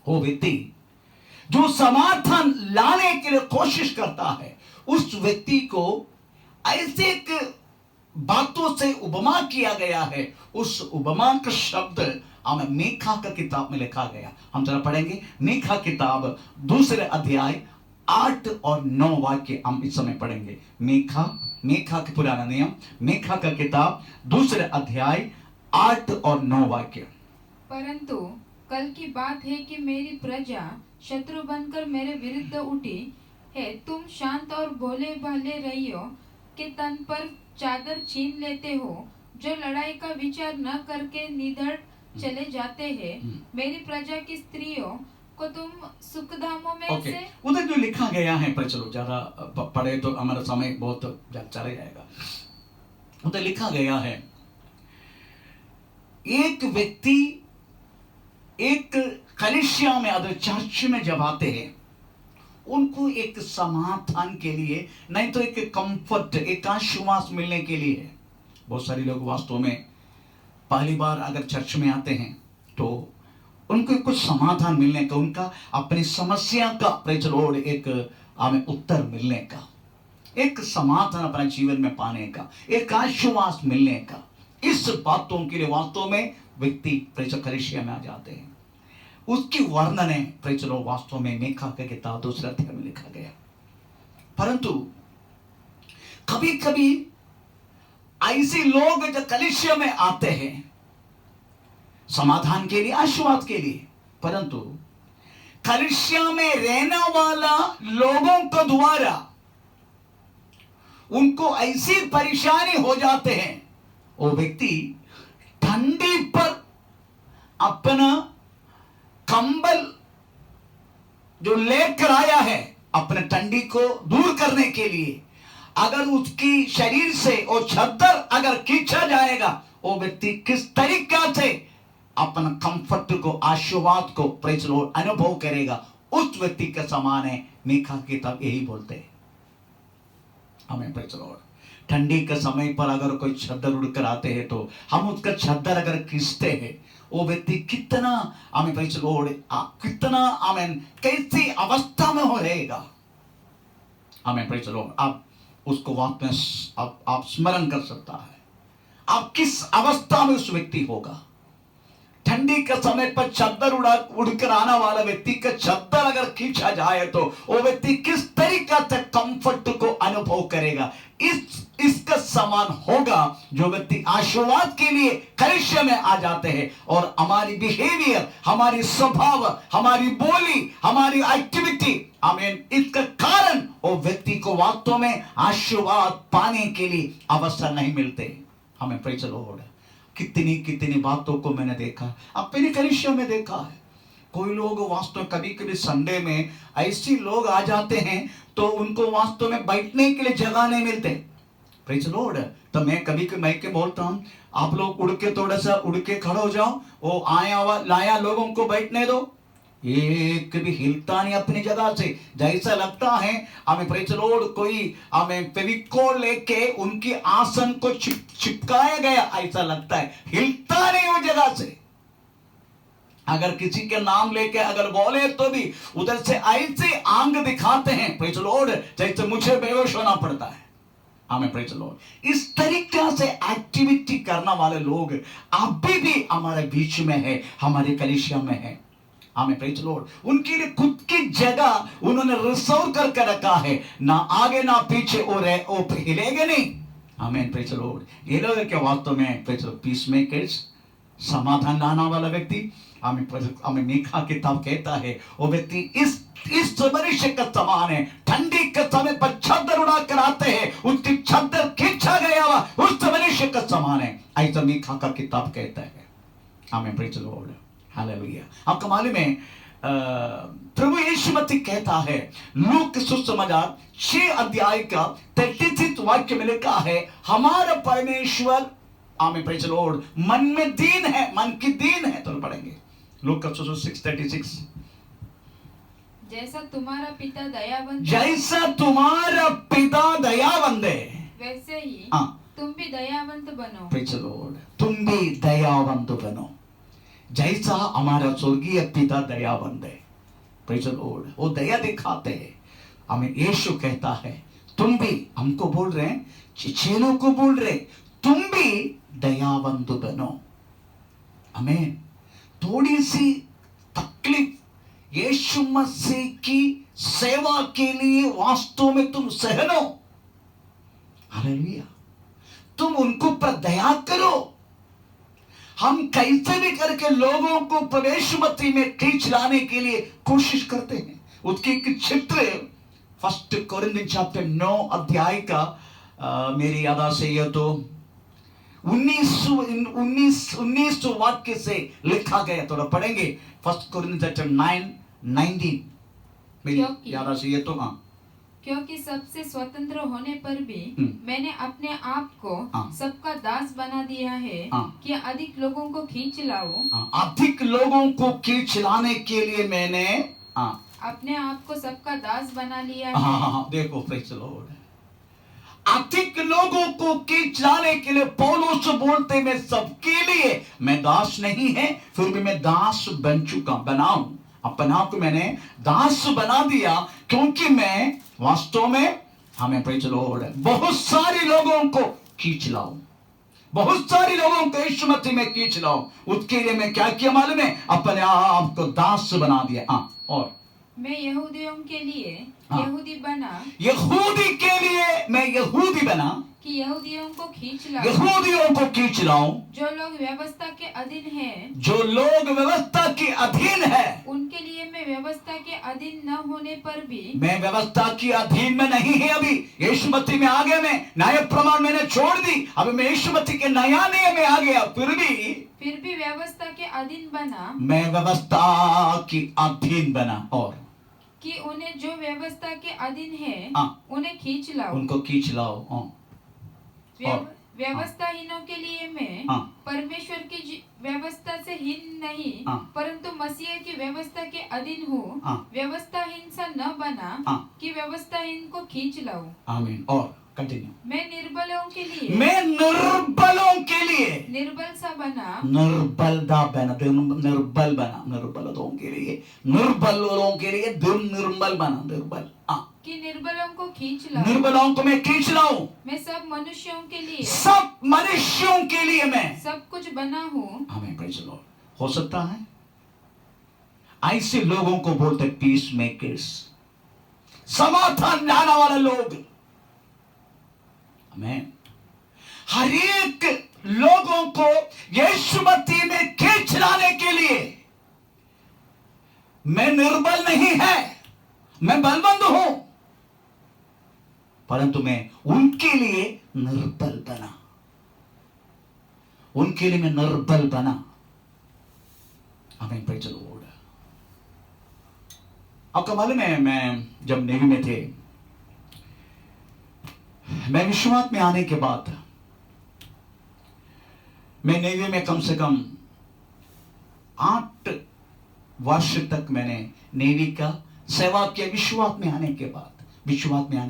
वो व्यक्ति जो समाधान लाने के लिए कोशिश करता है, उस व्यक्ति को ऐसे एक बातों से उपमा किया गया है। उस उपमा का शब्द हमें मीका का किताब में लिखा गया। हम जरा पढ़ेंगे मीका किताब 2 अध्याय 8 और 9 वाक्य हम इस समय पढ़ेंगे। मीका के पुराना नियम, मीका का किताब 2 अध्याय 8 और 9 वाक्य। परंतु कल की बात है कि मेरी प्रजा शत्रु बनकर मेरे विरुद्ध उठी है। तुम शांत और भोले भाले रहियो के तन पर चादर छीन लेते हो, जो लड़ाई का विचार न करके निधड़ चले जाते हैं। मेरी प्रजा की स्त्रियों को तुम सुखधामों में से उधर जो लिखा गया है, पर चलो ज्यादा पढ़े तो हमारा समय बहुत चले जाएगा। उधर लिखा गया है एक व्यक्ति एक कलीसिया में अदर चर्च में जब आते हैं, उनको एक समाधान के लिए, नहीं तो एक कंफर्ट, एक आश्वास मिलने के लिए। बहुत सारे लोग वास्तव में पहली बार अगर चर्च में आते हैं तो उनको कुछ समाधान मिलने का, उनका अपनी समस्या का प्रेज लॉर्ड एक हमें उत्तर मिलने का, एक समाधान अपने जीवन में पाने का, एक आश्वास मिलने का, इस बातों के लिए वास्तव में व्यक्ति प्रेज कलीसिया में आ जाते हैं। उसकी वर्णन है प्रेज लॉर्ड वास्तव में मीका के किताब 2 अध्याय में लिखा गया। परंतु कभी कभी ऐसे लोग जो कलीसिया में आते हैं समाधान के लिए, आशीर्वाद के लिए, परंतु कलीसिया में रहने वाला लोगों को द्वारा उनको ऐसी परेशानी हो जाते हैं, वो व्यक्ति ठंडी पर अपना कंबल जो लेकर आया है अपने ठंडी को दूर करने के लिए, अगर उसकी शरीर से वो चादर अगर खींचा जाएगा, वो व्यक्ति किस तरीका से अपना कंफर्ट को, आशीर्वाद को प्रेज लॉर्ड अनुभव करेगा, उस व्यक्ति के समान है। मीका की किताब यही बोलते हैं हमें प्रेज लॉर्ड। ठंडी के समय पर अगर कोई चादर उड़कर आते हैं तो हम उसका चादर अगर खींचते हैं, वो व्यक्ति कितना हमें प्रेज लॉर्ड, कितना आमीन, कैसी अवस्था में हो रहेगा, हमें प्रेज लॉर्ड। आप उसको वापस में आप स्मरण कर सकता है, आप किस अवस्था में उस व्यक्ति होगा। ठंडी के समय पर चादर उड़कर आने वाला व्यक्ति का चादर अगर खींचा जाए तो वो व्यक्ति किस तरीका से कंफर्ट को अनुभव करेगा, इसका समान होगा जो व्यक्ति आशीर्वाद के लिए कलीसिया में आ जाते हैं और हमारी बिहेवियर, हमारी स्वभाव, हमारी बोली, हमारी एक्टिविटी, आमीन, इसका कारण वो व्यक्ति को वास्तव में आशीर्वाद पाने के लिए अवसर नहीं मिलते। हमें प्रेज द लॉर्ड। कितनी कितनी बातों को मैंने देखा, अपने कलीसिया में देखा है। कोई लोग वास्तव में कभी कभी संडे में ऐसे लोग आ जाते हैं तो उनको वास्तव में बैठने के लिए जगह नहीं मिलते। Praise the Lord. तो मैं के बोलता हूं, आप लोग उड़ के थोड़ा सा उड़ के खड़े हो जाओ, वो आया लाया लोगों को बैठने दो, एक भी हिलता नहीं अपनी जगह से। जैसा लगता है हमें प्रेज द लॉर्ड कोई हमें फेविकोल लेके उनकी आसन को चिपकाया गया, ऐसा लगता है, हिलता नहीं वो जगह से। अगर किसी के नाम लेके अगर बोले तो भी उधर से ऐसे आंग दिखाते हैं प्रेज द लॉर्ड, जैसे मुझे बेहोश होना पड़ता है। हमें प्रेज द लॉर्ड, इस तरीका से एक्टिविटी करने वाले लोग अभी भी हमारे बीच में है, हमारे कलीसिया में है। हमें प्रेज द लॉर्ड, उनके लिए खुद की जगह उन्होंने रिजर्व करके रखा है, ना आगे ना पीछे, और हिलेंगे नहीं। हमें प्रेज द लॉर्ड, ये लोग क्या वास्तव में praise the Lord peace makers, समाधान लाने वाला व्यक्ति। हमें मीका किताब कहता है वो व्यक्ति इस मनुष्य का समान है, ठंडी के समय पर चादर उड़ा कर आते हैं, उसकी चादर खींचा गया हुआ उस मनुष्य का समान है, ऐसा मीका का किताब कहता है। हमें प्रेज द लॉर्ड, हालेलुया। आपको मालूम है प्रभु यीशु मसीह कहता है लूक सुसमाचार 6 अध्याय का 33 वाक्य में लिखा है, हमारा परमेश्वर, आमीन प्रेज द लॉर्ड, मन में दीन है, मन की दीन है। तो पढ़ेंगे लूक 6:36, जैसा तुम्हारा पिता दयावंत, जैसा तुम्हारा पिता दयावंत है, वैसे ही तुम भी दयावंत बनो। प्रेज द लॉर्ड, तुम भी दयावंत बनो, जैसा हमारा स्वर्गीय पिता दयावंत है। प्रेज द लॉर्ड, वो दया दिखाते हैं। हमें यीशु कहता है तुम भी, हमको बोल रहे हैं, चेलों को बोल रहे, तुम भी दयावंत बनो। हमें थोड़ी सी तकलीफ यीशु मसीह की सेवा के लिए वास्तव में तुम सहनो, हालेलुया, तुम उनको पर दया करो। हम कैसे भी करके लोगों को प्रवेश मसीह में खींच लाने के लिए कोशिश करते हैं। उसकी एक चित्र 1 कोरिन्थियन चैप्टर 9 अध्याय का मेरी याद से यह तो 19 वाक्य से लिखा गया, थोड़ा पढ़ेंगे 1 कोरिन्थियन चैप्टर 9:19 मेरी याद से यह तो। हाँ, क्योंकि सबसे स्वतंत्र होने पर भी मैंने अपने आप को सबका दास बना दिया है कि अधिक लोगों को खींच लाऊं। अधिक लोगों को खींच लाने के लिए मैंने अपने आप को सबका दास बना लिया है। हाँ, देखो प्रेज द लॉर्ड, अधिक लोगों को खींच लाने के लिए पौलुस बोलते मैं सबके लिए मैं दास नहीं है, फिर भी मैं दास बन चुका, बनाऊं अपने आप को मैंने दास बना दिया, क्योंकि मैं वास्तव में, हमें प्रेज द लॉर्ड, बहुत सारे लोगों को खींच लाऊं, बहुत सारे लोगों को यीशु मसीह में खींच लाऊं। उसके लिए मैं क्या किया मालूम है, अपने आप को दास बना दिया। और मैं यहूदियों के लिए यहूदी बना, यहूदी के लिए मैं यहूदी बना कि यहूदियों को खींच लाऊं, यहूदियों को खींच लाऊं। जो लोग व्यवस्था के अधीन हैं, जो लोग व्यवस्था के अधीन है, उनके लिए मैं व्यवस्था के अधीन न होने पर भी, मैं व्यवस्था के अधीन में नहीं है। अभी यीशु मसीह में आगे मैं न्याय प्रमाण मैंने छोड़ दी, अभी मैं यीशु मसीह के नया नियम में आ गया, फिर भी व्यवस्था के अधीन बना, मैं व्यवस्था की अधीन बना, और कि उन्हें जो व्यवस्था के अधीन है उन्हें खींच लाओ, उनको खींच लाओ। व्यवस्थाहीनों के लिए मैं परमेश्वर की व्यवस्था से हीन नहीं, परंतु मसीह की व्यवस्था के अधीन हूँ। व्यवस्थाहीन सा न बना कि व्यवस्थाहीन को खींच लाऊं। आमीन। और कंटिन्यू, मैं निर्बलों के लिए, मैं निर्बलों के लिए निर्बल सा बना, निर्बलता बना, निर्बल बना, निर्बलों के लिए, निर्बलों के लिए निर्बल बना, निर्बल, कि निर्बलों को खींच लाऊं, निर्बलों को मैं खींच लाऊं। मैं सब मनुष्यों के लिए, सब मनुष्यों के लिए मैं सब कुछ बना हूँ। हमें प्रेज द लॉर्ड। हो सकता है ऐसे लोगों को बोलते पीस मेकर्स, समाधान लाने वाले लोग। हमें हर एक लोगों को यीशु मसीह में खींच लाने के लिए, मैं निर्बल नहीं है, मैं बलवंत हूं, परंतु मैं उनके लिए निर्बल बना, उनके लिए मैं निर्बल बना। आमीन, प्रेज द लॉर्ड। आपका मालूम है, मैं जब नेवी में थे, मैं विश्वास में आने के बाद मैं नेवी में कम से कम 8 वर्ष तक मैंने नेवी का सेवा किया। विश्वास में आने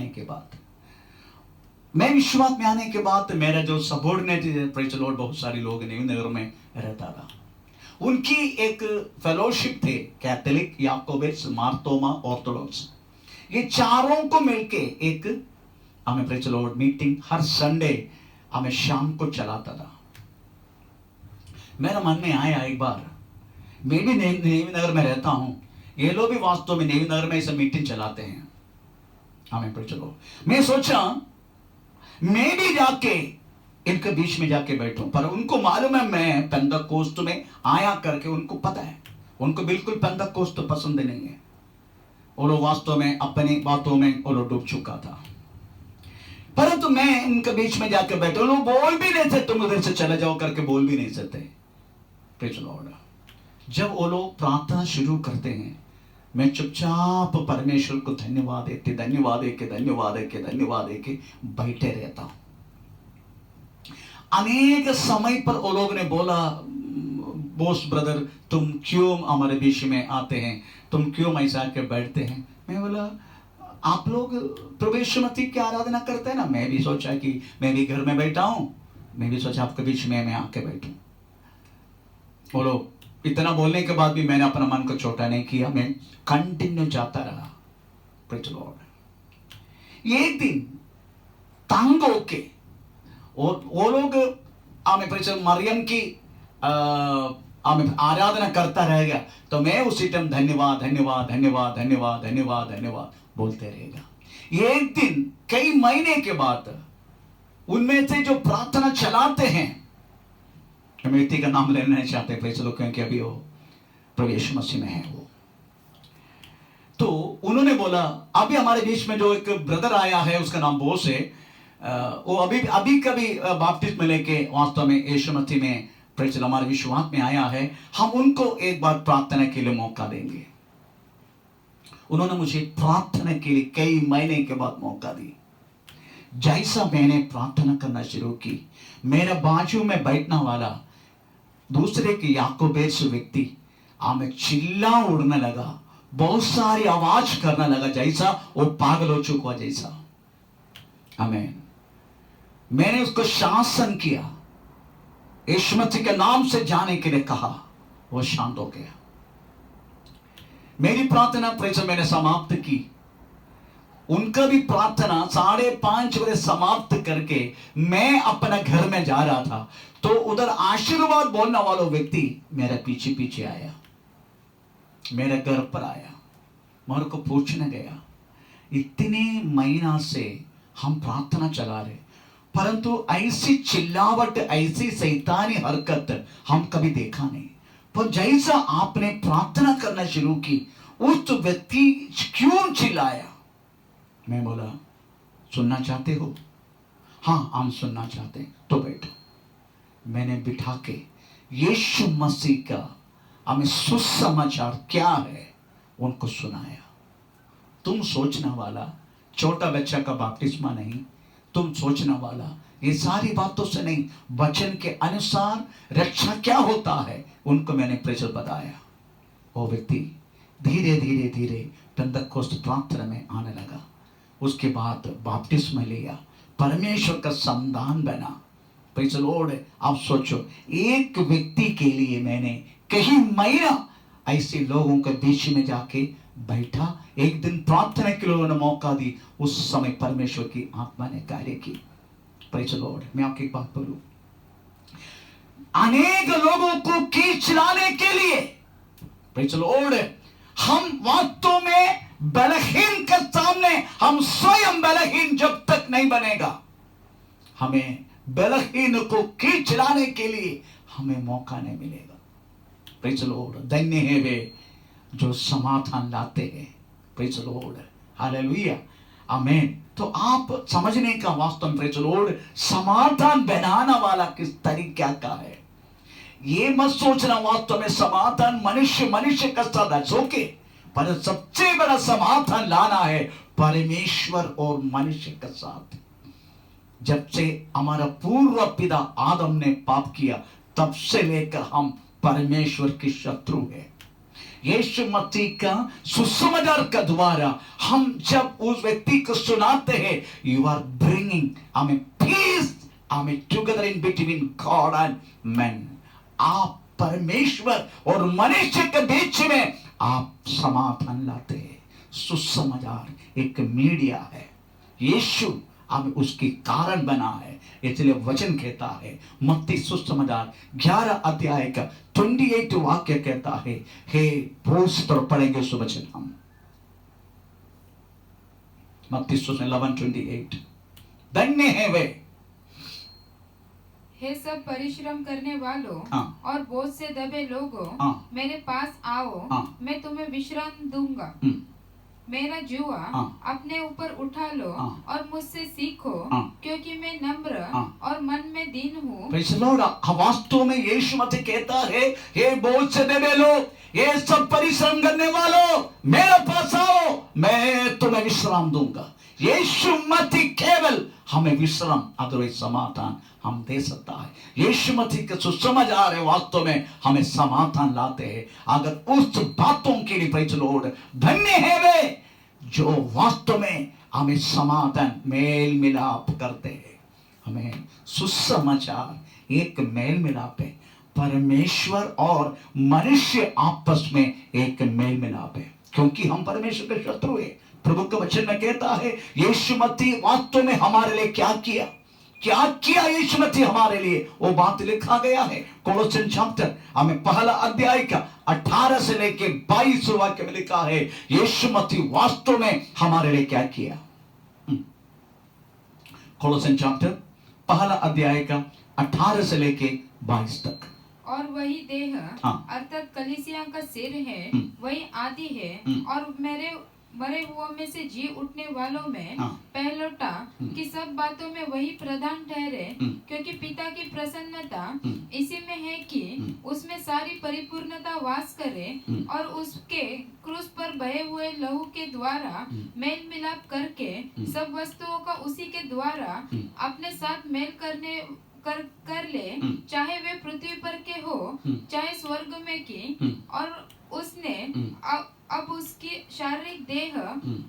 के बाद मैं विश्वास में आने के बाद मेरा जो सबॉर्डिनेट प्रेज द लॉर्ड, बहुत सारे लोग नेवी नगर में रहता था, उनकी एक फेलोशिप थे, कैथोलिक, याकोबिट्स, मार्तोमा, ऑर्थोडॉक्स। ये चारों को मिलके एक हमें praise the Lord meeting her Sunday हमें शाम को चलाता था। मेरा मन में आया एक बार, मैं भी नेवी नगर में रहता हूं, ये लोग भी वास्तव में नेवी नगर में ऐसा मीटिंग चलाते हैं, हमें प्रेज द लॉर्ड। मैं सोचा मैं भी जाके इनके बीच में जाके बैठूं, पर उनको मालूम है मैं पेंतकोस्त में आया करके, उनको पता है, उनको बिल्कुल पेंतकोस्त पसंद नहीं है। वो लोग वास्तव में अपनी बातों में वो लोग डूब चुका था, परंतु मैं इनके बीच में जाकर बैठे, वो लोग बोल भी नहीं सकते, तुम उधर से चले जाओ करके बोल भी नहीं सकते। Praise the Lord. जब वो लोग प्रार्थना शुरू करते हैं, मैं चुपचाप परमेश्वर को धन्यवाद देके बैठे रहता हूं। अनेक समय पर वो लोग ने बोला, बोस ब्रदर तुम क्यों हमारे बीच में आते हैं, तुम क्यों ऐसा के बैठते हैं? मैं बोला आप लोग प्रभु यीशु मसीह की आराधना करते हैं ना, मैं भी सोचा कि मैं भी घर में बैठा हूं, मैं भी सोचा आपके बीच में मैं आके बैठूं। बोलो इतना बोलने के बाद भी मैंने अपना मन को छोटा नहीं किया, मैं कंटिन्यू जाता रहा। Praise the Lord. एक दिन तंग होके वो लोग मरियम की आराधना करता रह गया, तो मैं उसी टाइम धन्यवाद बोलते रहेगा। एक दिन कई महीने के बाद उनमें से जो प्रार्थना चलाते हैं, मैं व्यक्ति का नाम लेना नहीं चाहते प्रेज द लॉर्ड, क्योंकि अभी वो प्रभु यीशु मसीह में है वो, तो उन्होंने बोला अभी हमारे बीच में जो एक ब्रदर आया है उसका नाम बोस है, वो अभी कभी बपतिस्मा लेके वास्तव में यीशु मसीह में प्रेज द लॉर्ड हमारे विश्वास में आया है, हम उनको एक बार प्रार्थना के लिए मौका देंगे। उन्होंने मुझे प्रार्थना के लिए कई महीने के बाद मौका दी। जैसा मैंने प्रार्थना करना शुरू की, मेरा बाजू में बैठने वाला दूसरे के याकोबेस व्यक्ति हमें चिल्ला उड़ने लगा, बहुत सारी आवाज करने लगा, जैसा वो पागल हो चुका जैसा। आमीन। मैंने उसको शासन किया, यीशु मसीह के नाम से जाने के लिए कहा, वो शांत हो गया। मेरी प्रार्थना प्रेषण मैंने समाप्त की, उनका भी प्रार्थना 5:30 बजे समाप्त करके मैं अपना घर में जा रहा था, तो उधर आशीर्वाद बोलने वाला व्यक्ति मेरे पीछे पीछे आया, मेरे घर पर आया, मेरे को पूछने गया, इतने महीना से हम प्रार्थना चला रहे, परंतु ऐसी चिल्लावट, ऐसी शैतानी हरकत हम कभी देखा नहीं, पर जैसा आपने प्रार्थना करना शुरू की, उस व्यक्ति क्यों चिल्लाया? मैं बोला सुनना चाहते हो? हाँ हम सुनना चाहते हैं, तो बैठो। मैंने बिठा के यीशु मसीह का हमें सुसमाचार क्या है उनको सुनाया। तुम सोचने वाला छोटा बच्चा का बपतिस्मा नहीं, तुम सोचने वाला ये सारी बातों से नहीं, वचन के अनुसार रक्षा क्या होता है उनको मैंने प्रेषण बताया। वो व्यक्ति धीरे धीरे धीरे पेंतकोस्त प्रार्थना में आने लगा। उसके बाद बपतिस्मा लिया, परमेश्वर का संतान बना। Praise the Lord. आप सोचो, एक व्यक्ति के लिए मैंने कई महीना ऐसे लोगों के बीच में जाके बैठा। एक दिन प्रार्थना के लोगों ने मौका दी, उस समय परमेश्वर की आत्मा ने कार्य की। Praise the Lord. मैं आपकी एक बात बोलूं, अनेक लोगों को खींच लाने के लिए प्रेज़ द लॉर्ड हम वास्तव में बलहीन के सामने हम स्वयं बलहीन जब तक नहीं बनेगा, हमें बलहीन को खींच लाने के लिए हमें मौका नहीं मिलेगा। Praise the Lord. धन्य है वे जो समाधान लाते हैं। Praise the Lord. हालेलुया। आमीन। तो आप समझने का वास्तव में प्रेज़ द लॉर्ड समाधान बनाने वाला किस तरीके का है, ये मत सोचना वास्तव में समाधान मनुष्य का साथ ओके, पर सबसे बड़ा समाधान लाना है परमेश्वर और मनुष्य के साथ। जब से हमारा पूर्व पिता आदम ने पाप किया तब से लेकर हम परमेश्वर के शत्रु हैं। यीशु मसीह का सुसमाचार के द्वारा हम जब उस व्यक्ति को सुनाते हैं, यू आर ब्रिंगिंग हमें पीस, हमें together in between God and man. आप परमेश्वर और मनुष्य के बीच में आप समाधान लाते हैं। सुसमाचार एक मीडिया है, यीशु हमें उसके कारण बना है। इसलिए वचन कहता है, मत्ती सुसमाचार 11 अध्याय का 28 वाक्य कहता है, हे बोझ पर पढ़ेंगे उस वचन हम, मत्ती सुसमाचार 11:28। धन्य है वे, हे सब परिश्रम करने वालों हाँ। और बोझ से दबे लोगों, हाँ। मेरे पास आओ, हाँ। मैं तुम्हें विश्राम दूंगा। मेरा जुआ हाँ। अपने ऊपर उठा लो हाँ। और मुझसे सीखो, हाँ। क्योंकि मैं नम्र हाँ। और मन में दीन हूँ। Praise the Lord। वास्तव में यीशु मसीह कहता है, हे बोझ से दबे लोग, ये सब परिश्रम करने वालों, मेरे पास आओ, मैं तुम्हें विश्राम दूंगा। यीशु मसीह केवल हमें विश्राम, अदरवाइज समाधान हम दे सकता है। यीशु मसीह का सुसमाचार है, वास्तव में हमें समाधान लाते हैं। अगर उस बातों के लिए प्रेज़ द लॉर्ड, धन्य है वे जो वास्तव में हमें समाधान, मेल मिलाप करते हैं। हमें सुसमाचार एक मेल मिलाप है, परमेश्वर और मनुष्य आपस में एक मेल मिलाप है, क्योंकि हम परमेश्वर के शत्रु हैं। प्रभु के वचन में कहता है, यीशु मसीह वास्तव में हमारे लिए क्या किया, क्या किया यीशु मसीह हमारे लिए, वो बात लिखा गया है कोलोसन चैप्टर, हमें पहला अध्याय का 18 से लेके 22 वाक्य में लिखा है, यीशु मसीह वास्तव में हमारे लिए क्या किया। कोलोसन चैप्टर पहला अध्याय का 18 से लेके 22 तक। और वही देह हाँ। अर्थात कलीसिया का सिर है, वही आदि है, और मेरे मरे हुओं में से जी उठने वालों में हाँ। पहलौटा कि सब बातों में वही प्रधान ठहरे, क्योंकि पिता की प्रसन्नता इसी में है कि उसमें सारी परिपूर्णता वास करे, और उसके क्रूस पर बहे हुए लहू के द्वारा मेल मिलाप करके सब वस्तुओं का उसी के द्वारा अपने साथ मेल कर ले, चाहे वे पृथ्वी पर के हो चाहे स्वर्ग में की। और उसने अब उसकी शारीरिक देह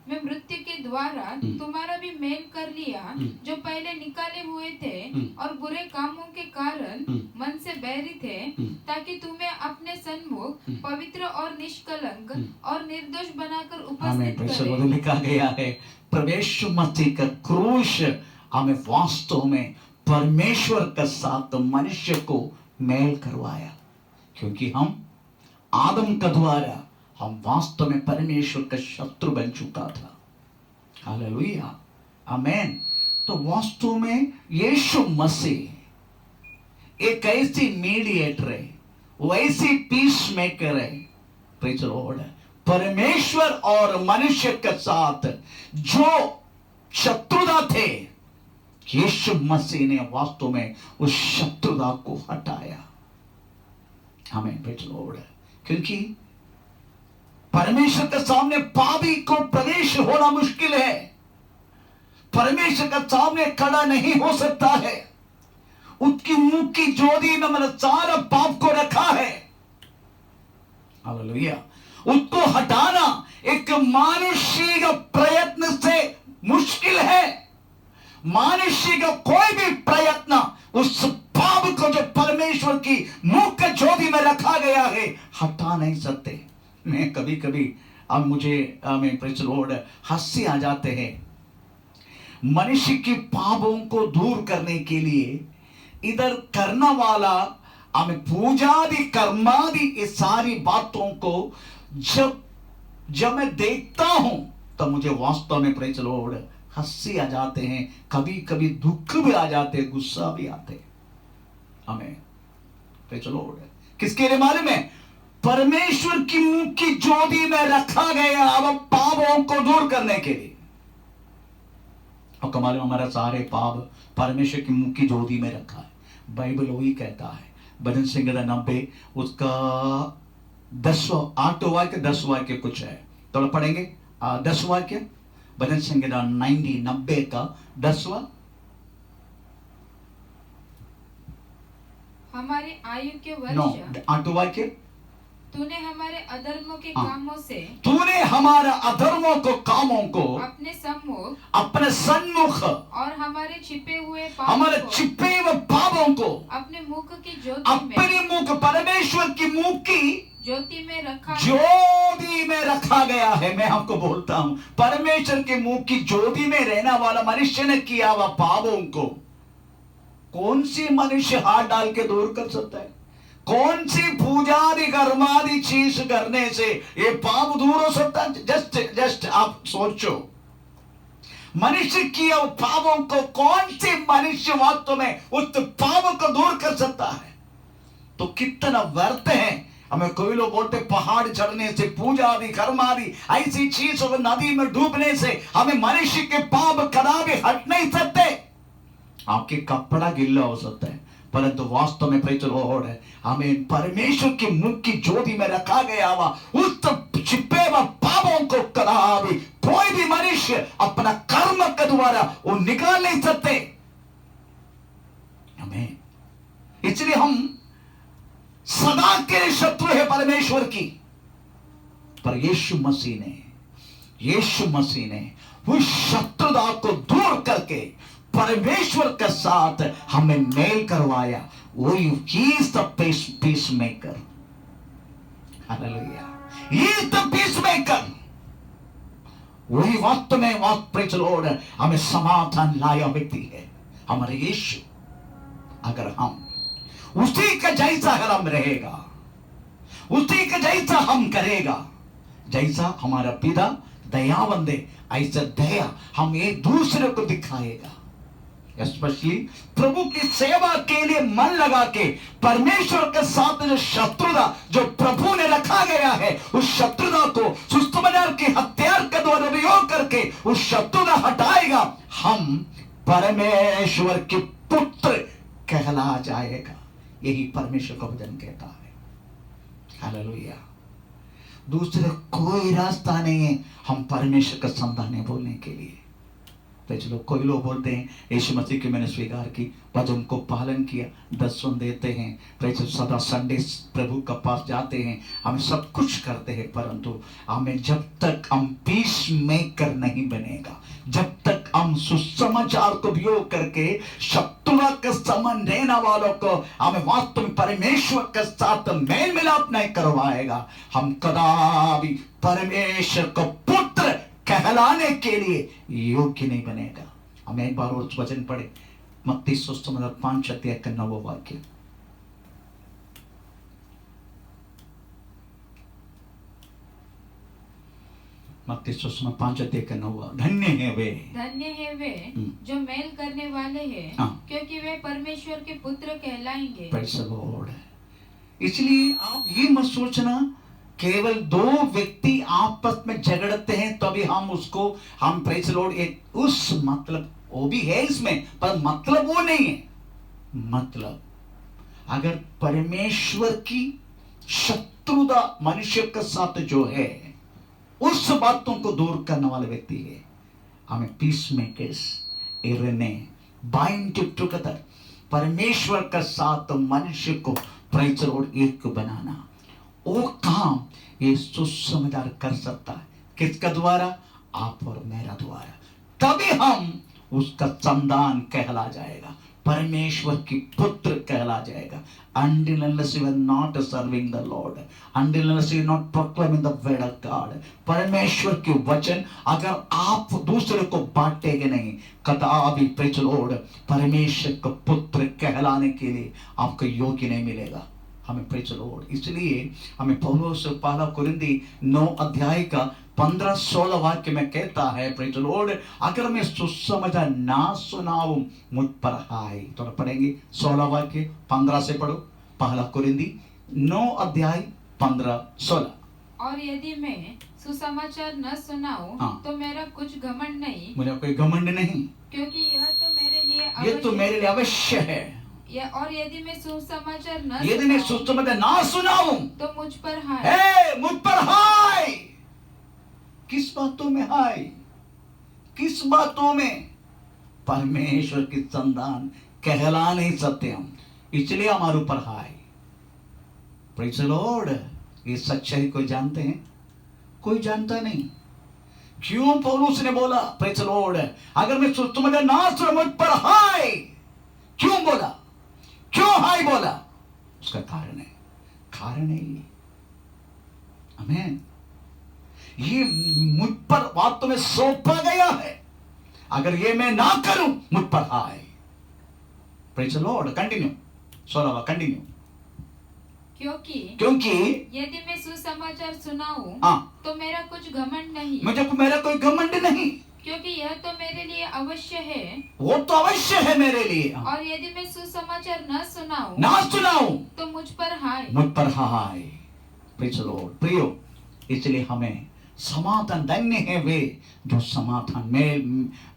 में मृत्यु के द्वारा तुम्हारा भी मेल कर लिया, जो पहले निकाले हुए थे और बुरे कामों के कारण मन से बैरी थे, ताकि तुम्हें अपने सन्मुख पवित्र और निष्कलंक और निर्दोष बनाकर उपस्थित करे। लिखा गया है, प्रवेश मसीह का क्रूस हमें वास्तव में परमेश्वर के साथ मनुष्य को मेल करवाया, क्योंकि हम आदम के द्वारा हम वास्तव में परमेश्वर का शत्रु बन चुका था। हालेलुया, आमेन। तो वास्तव में यीशु मसीह एक ऐसी मीडिएटर है, वैसी पीस मेकर है, प्रेज़ द लॉर्ड। परमेश्वर और मनुष्य के साथ जो शत्रुता थे, यीशु मसीह ने वास्तव में उस शत्रुता को हटाया। हमें प्रेज़ द लॉर्ड, क्योंकि परमेश्वर के सामने पापी को प्रवेश होना मुश्किल है, परमेश्वर के सामने खड़ा नहीं हो सकता है। उसकी मुंह की ज्योति में मैंने सारा पाप को रखा है। हालेलुया। उसको हटाना एक मानुष्य का प्रयत्न से मुश्किल है। मनुष्य का कोई भी प्रयत्न उस पाप को जो परमेश्वर की मुंह के ज्योति में रखा गया है हटा नहीं सकते। मैं कभी कभी अब मुझे प्रेज़ द लॉर्ड हंसी आ जाते हैं। मनुष्य के पापों को दूर करने के लिए इधर करने वाला हमें पूजादि कर्मादि इस सारी बातों को जब मैं देखता हूं तो मुझे वास्तव में प्रेज़ द लॉर्ड हंसी आ जाते हैं, कभी कभी दुख भी आ जाते हैं, गुस्सा भी आते हैं। हमें प्रेज़ द लॉर्ड किसके लिए मालूम है? परमेश्वर की मुंह की ज्योति में रखा गया अब पापों को दूर करने के लिए। और कमाल हमारा सारे पाप परमेश्वर की मुंह की ज्योति में रखा है। बाइबल वही कहता है, भजन संहिता 90 उसका 8 वाक्य 10 वाक्य कुछ है, तो पढ़ेंगे 10 वाक्य। भजन संहिता 90 का 10वां हमारी आयु के नो, वर्ष आठवां वाक्य, तूने हमारे अधर्मों के कामों से तूने हमारा अधर्मों को कामों को अपने सम्मुख अपने सन्मुख और हमारे छिपे हुए हमारे पापों को छिपे हुए पापों को अपने मुख की ज्योति अपने में मुख, परमेश्वर की मुख की ज्योति में रखा ज्योति में रखा गया है। मैं आपको बोलता हूं, परमेश्वर के मुख की ज्योति में रहने वाला मनुष्य ने किया हुआ पापों को कौन सी मनुष्य हाथ डाल के दूर कर सकता है? कौन सी पूजादि कर्मादि चीज करने से ये पाप दूर हो सकता है? जस्ट आप सोचो, मनुष्य किया पापों को कौन से मनुष्य वास्तव में उस पाप को दूर कर सकता है? तो कितना व्यर्थ है। हमें कोई लोग बोलते पहाड़ चढ़ने से, पूजा आदि कर्म आदि ऐसी चीजों को नदी में डूबने से हमें मनुष्य के पाप कदापि हट नहीं सकते। आपके कपड़ा गिल्ला हो सकता है, परंतु वास्तव में प्रेज़ द लॉर्ड है, हमें परमेश्वर के मुख की ज्योति में रखा गया हुआ उस छिपे हुए पापों को कदापि कोई भी मनुष्य अपना कर्म के द्वारा वो निकाल नहीं सकते। हमें इसलिए हम सदा के शत्रु है परमेश्वर की, पर यीशु मसीह ने उस शत्रुता को दूर करके परमेश्वर के साथ हमें मेल करवाया। वही he is the peace maker. Hallelujah, he is the peace maker. वही वास्तव में प्रेज़ द लॉर्ड हमें समाधान लाया व्यक्ति है हमारे यीशु। अगर हम उसी का जैसा अगर हम रहेगा, उसी का जैसा हम करेगा, जैसा हमारा पिता दयावंद है, ऐसा दया हम एक दूसरे को दिखाएगा। स्पेशली प्रभु की सेवा के लिए मन लगा के परमेश्वर के साथ जो शत्रुता जो प्रभु ने रखा गया है, उस शत्रुता को सुस्तमजार के हथियार के द्वारा उपयोग करके उस शत्रुता हटाएगा, हम परमेश्वर के पुत्र कहला जाएगा। यही परमेश्वर का वचन कहता है। हालेलुया, दूसरे कोई रास्ता नहीं है हम परमेश्वर का संतान बोलने के लिए। तो चलो, कोई लोग बोलते हैं यीशु मसीह की मैंने स्वीकार की, वचन को पालन किया, दर्शन देते हैं, प्रेज़ सदा संडे प्रभु के पास जाते हैं, हम सब कुछ करते हैं, परंतु हमें जब तक हम पीस मेकर नहीं बनेगा, जब तक हम सुसमाचार को उपयोग करके शत्रुता के समान रहने वालों को हमें वास्तव में परमेश्वर के साथ मेल मिलाप नहीं करवाएगा, हम कदापि परमेश्वर को पुत्र कहलाने के लिए योग्य नहीं बनेगा। हम एक बार उस वचन पढ़े, मत्ती 5:9 वाक्य। मत्ती 5:9। धन्य है वे जो मेल करने वाले हैं, क्योंकि वे परमेश्वर के पुत्र कहलाएंगे। Praise the Lord. इसलिए आप ये मत सोचना केवल दो व्यक्ति आपस में झगड़ते हैं तभी हम प्रेज़ द लॉर्ड एक उस मतलब वो भी है इसमें, पर मतलब वो नहीं है। मतलब अगर परमेश्वर की शत्रुता मनुष्य के साथ जो है उस बातों को दूर करने वाले व्यक्ति है, हमें पीस मेकर्स बाइंड टुगेदर, परमेश्वर के साथ मनुष्य को प्रेज़ द लॉर्ड एक बनाना, वो काम ये सुसमाचार कर सकता है। किसका द्वारा? आप और मेरा द्वारा। तभी हम उसका संतान कहला जाएगा, परमेश्वर की पुत्र कहला जाएगा। Until unless you are not serving the Lord, until unless you are not proclaiming the word of God, परमेश्वर के वचन अगर आप दूसरे को बांटेंगे नहीं, कदापि प्रेज़ द लॉर्ड परमेश्वर का पुत्र कहलाने के लिए आपको योग्य नहीं मिलेगा। हमें प्रेज़ द लॉर्ड। इसलिए हमें पौलुस पहला कुरिन्थी 9 अध्याय का 15-16 वाक्य में कहता है, प्रेज़ द लॉर्ड, अगर मैं सुसमाचार ना सुनाऊं मुझ पर हाय। तो पढ़ेंगे 16 वाक्य, 15 से पढ़ो। पहला कुरिन्थी 9 अध्याय 15-16। और यदि मैं सुसमाचार न सुनाऊं तो मेरा कुछ घमंड नहीं, मुझे कोई घमंड नहीं, क्योंकि यह तो मेरे लिए अवश्य है। और यदि मैं सुसमाचार ना सुनाऊं तो मुझ पर हाय। मुझ पर हाय। किस बातों में हाय? किस बातों में? परमेश्वर की संतान कहला नहीं सकते हम। इसलिए हमारे ऊपर है। Praise the Lord. ये सच्चाई कोई जानते हैं? कोई जानता नहीं। क्यों पौलुस ने बोला प्रेज़ द लॉर्ड, अगर मैं तुम्हारे नाश मुझ पर हाय, क्यों बोला? क्यों हाय बोला? उसका कारण है, कारण है ये। आमीन। ये मुझ पर वास्तव में सौंपा गया है। अगर ये मैं ना करूं, मुझ पर हाय। Praise the Lord. कंटिन्यू 16वां, कंटिन्यू। क्योंकि यदि मैं सुसमाचार सुनाऊं हाँ, तो मेरा कुछ घमंड नहीं, मुझे मेरा कोई घमंड नहीं, क्योंकि यह तो मेरे लिए अवश्य है। वो तो अवश्य है मेरे लिए। और यदि मैं सुसमाचार न सुनाऊं ना सुनाऊं तो मुझ पर हाय। मुझ पर हाय। Praise the Lord. प्रियो, इसलिए हमें समाधान, धन्य है वे जो समाधान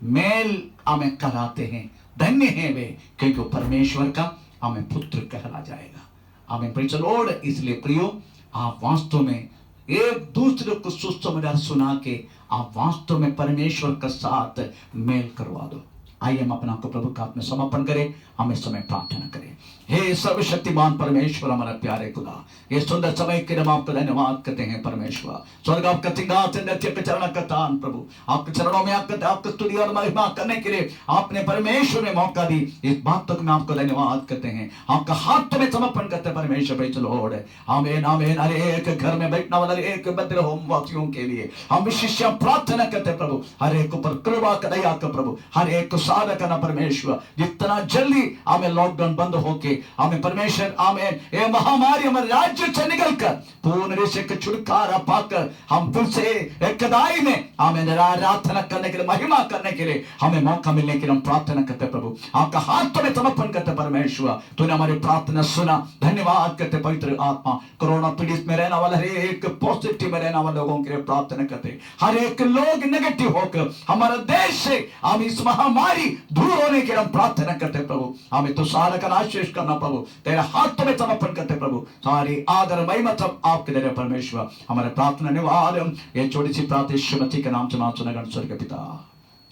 मेल हमें कराते हैं। धन्य है वे, क्योंकि परमेश्वर का हमें पुत्र कहला जाएगा। आमीन। Praise the Lord. इसलिए प्रियो, आप वास्तव में एक दूसरे को सुसमाचार सुना के आप वास्तव में परमेश्वर के साथ मेल करवा दो। आइए हम अपना को प्रभु का हाथ में समर्पण करें, हम इस समय प्रार्थना करें। हे सर्वशक्तिमान परमेश्वर, हमारा प्यारे खुदा, ये सुंदर समय के लिए हम आपका धन्यवाद करते हैं परमेश्वर। स्वर्ग आपका सिंहासन, नित्य के चरण का तान प्रभु, आपके चरणों में आपका स्तुति और महिमा करने के लिए आपने परमेश्वर में मौका दी। इस बात तक में आपको धन्यवाद करते हैं, आपका हाथ में समर्पण करते हैं परमेश्वर। Praise the Lord. आमीन, आमीन। हर एक घर में बैठने वाला एक बद्र होम वासियों के लिए हम विशेष प्रार्थना करते हैं प्रभु, हर एक ऊपर कृपा का दया कर प्रभु, हर एक को साधा करना परमेश्वर। जितना जल्दी हमें लॉकडाउन बंद होके हमें परमेश्वर, आमीन, ये महामारी हमारे राज्य से निकलकर पूर्ण रूप से छुटकारा पाकर हम फिर से एक कदाई में आमीन आराधना करने के लिए, महिमा करने के लिए हमें मौका मिलने के लिए हम प्रार्थना करते प्रभु। आपका हाथ में समर्पण करते परमेश्वर। तूने हमारी प्रार्थना सुना, धन्यवाद करते पवित्र आत्मा। कोरोना पीड़ित में रहने वाला हर एक, पॉजिटिव में रहने वाले लोगों के लिए प्रार्थना करते, हर एक लोग नेगेटिव होकर हमारे देश से हम इस महामारी दूर होने के लिए हम प्रार्थना करते प्रभु। हमें तो सारा का आशीष करना प्रभु, तेरे हाथ में समर्पण करते प्रभु। सारी आदर महिमा सब आपके दे परमेश्वर। हमारे प्रार्थना निवार ये छोटी सी प्रार्थना श्रीमती के नाम से मां गण स्वर्ग के पिता।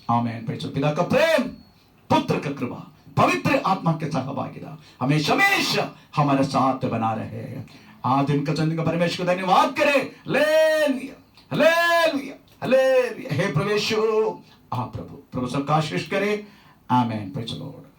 आमीन। पिता का प्रेम, पुत्र का कृपा, पवित्र आत्मा के सहभागिता हमेशा हमेशा हमारे साथ बना रहे। आज इनका चंद का परमेश्वर को धन्यवाद करे। Hallelujah, hallelujah, hallelujah. हे प्रभु, आप प्रभु सबका आशीष करे। आमीन। Praise the Lord.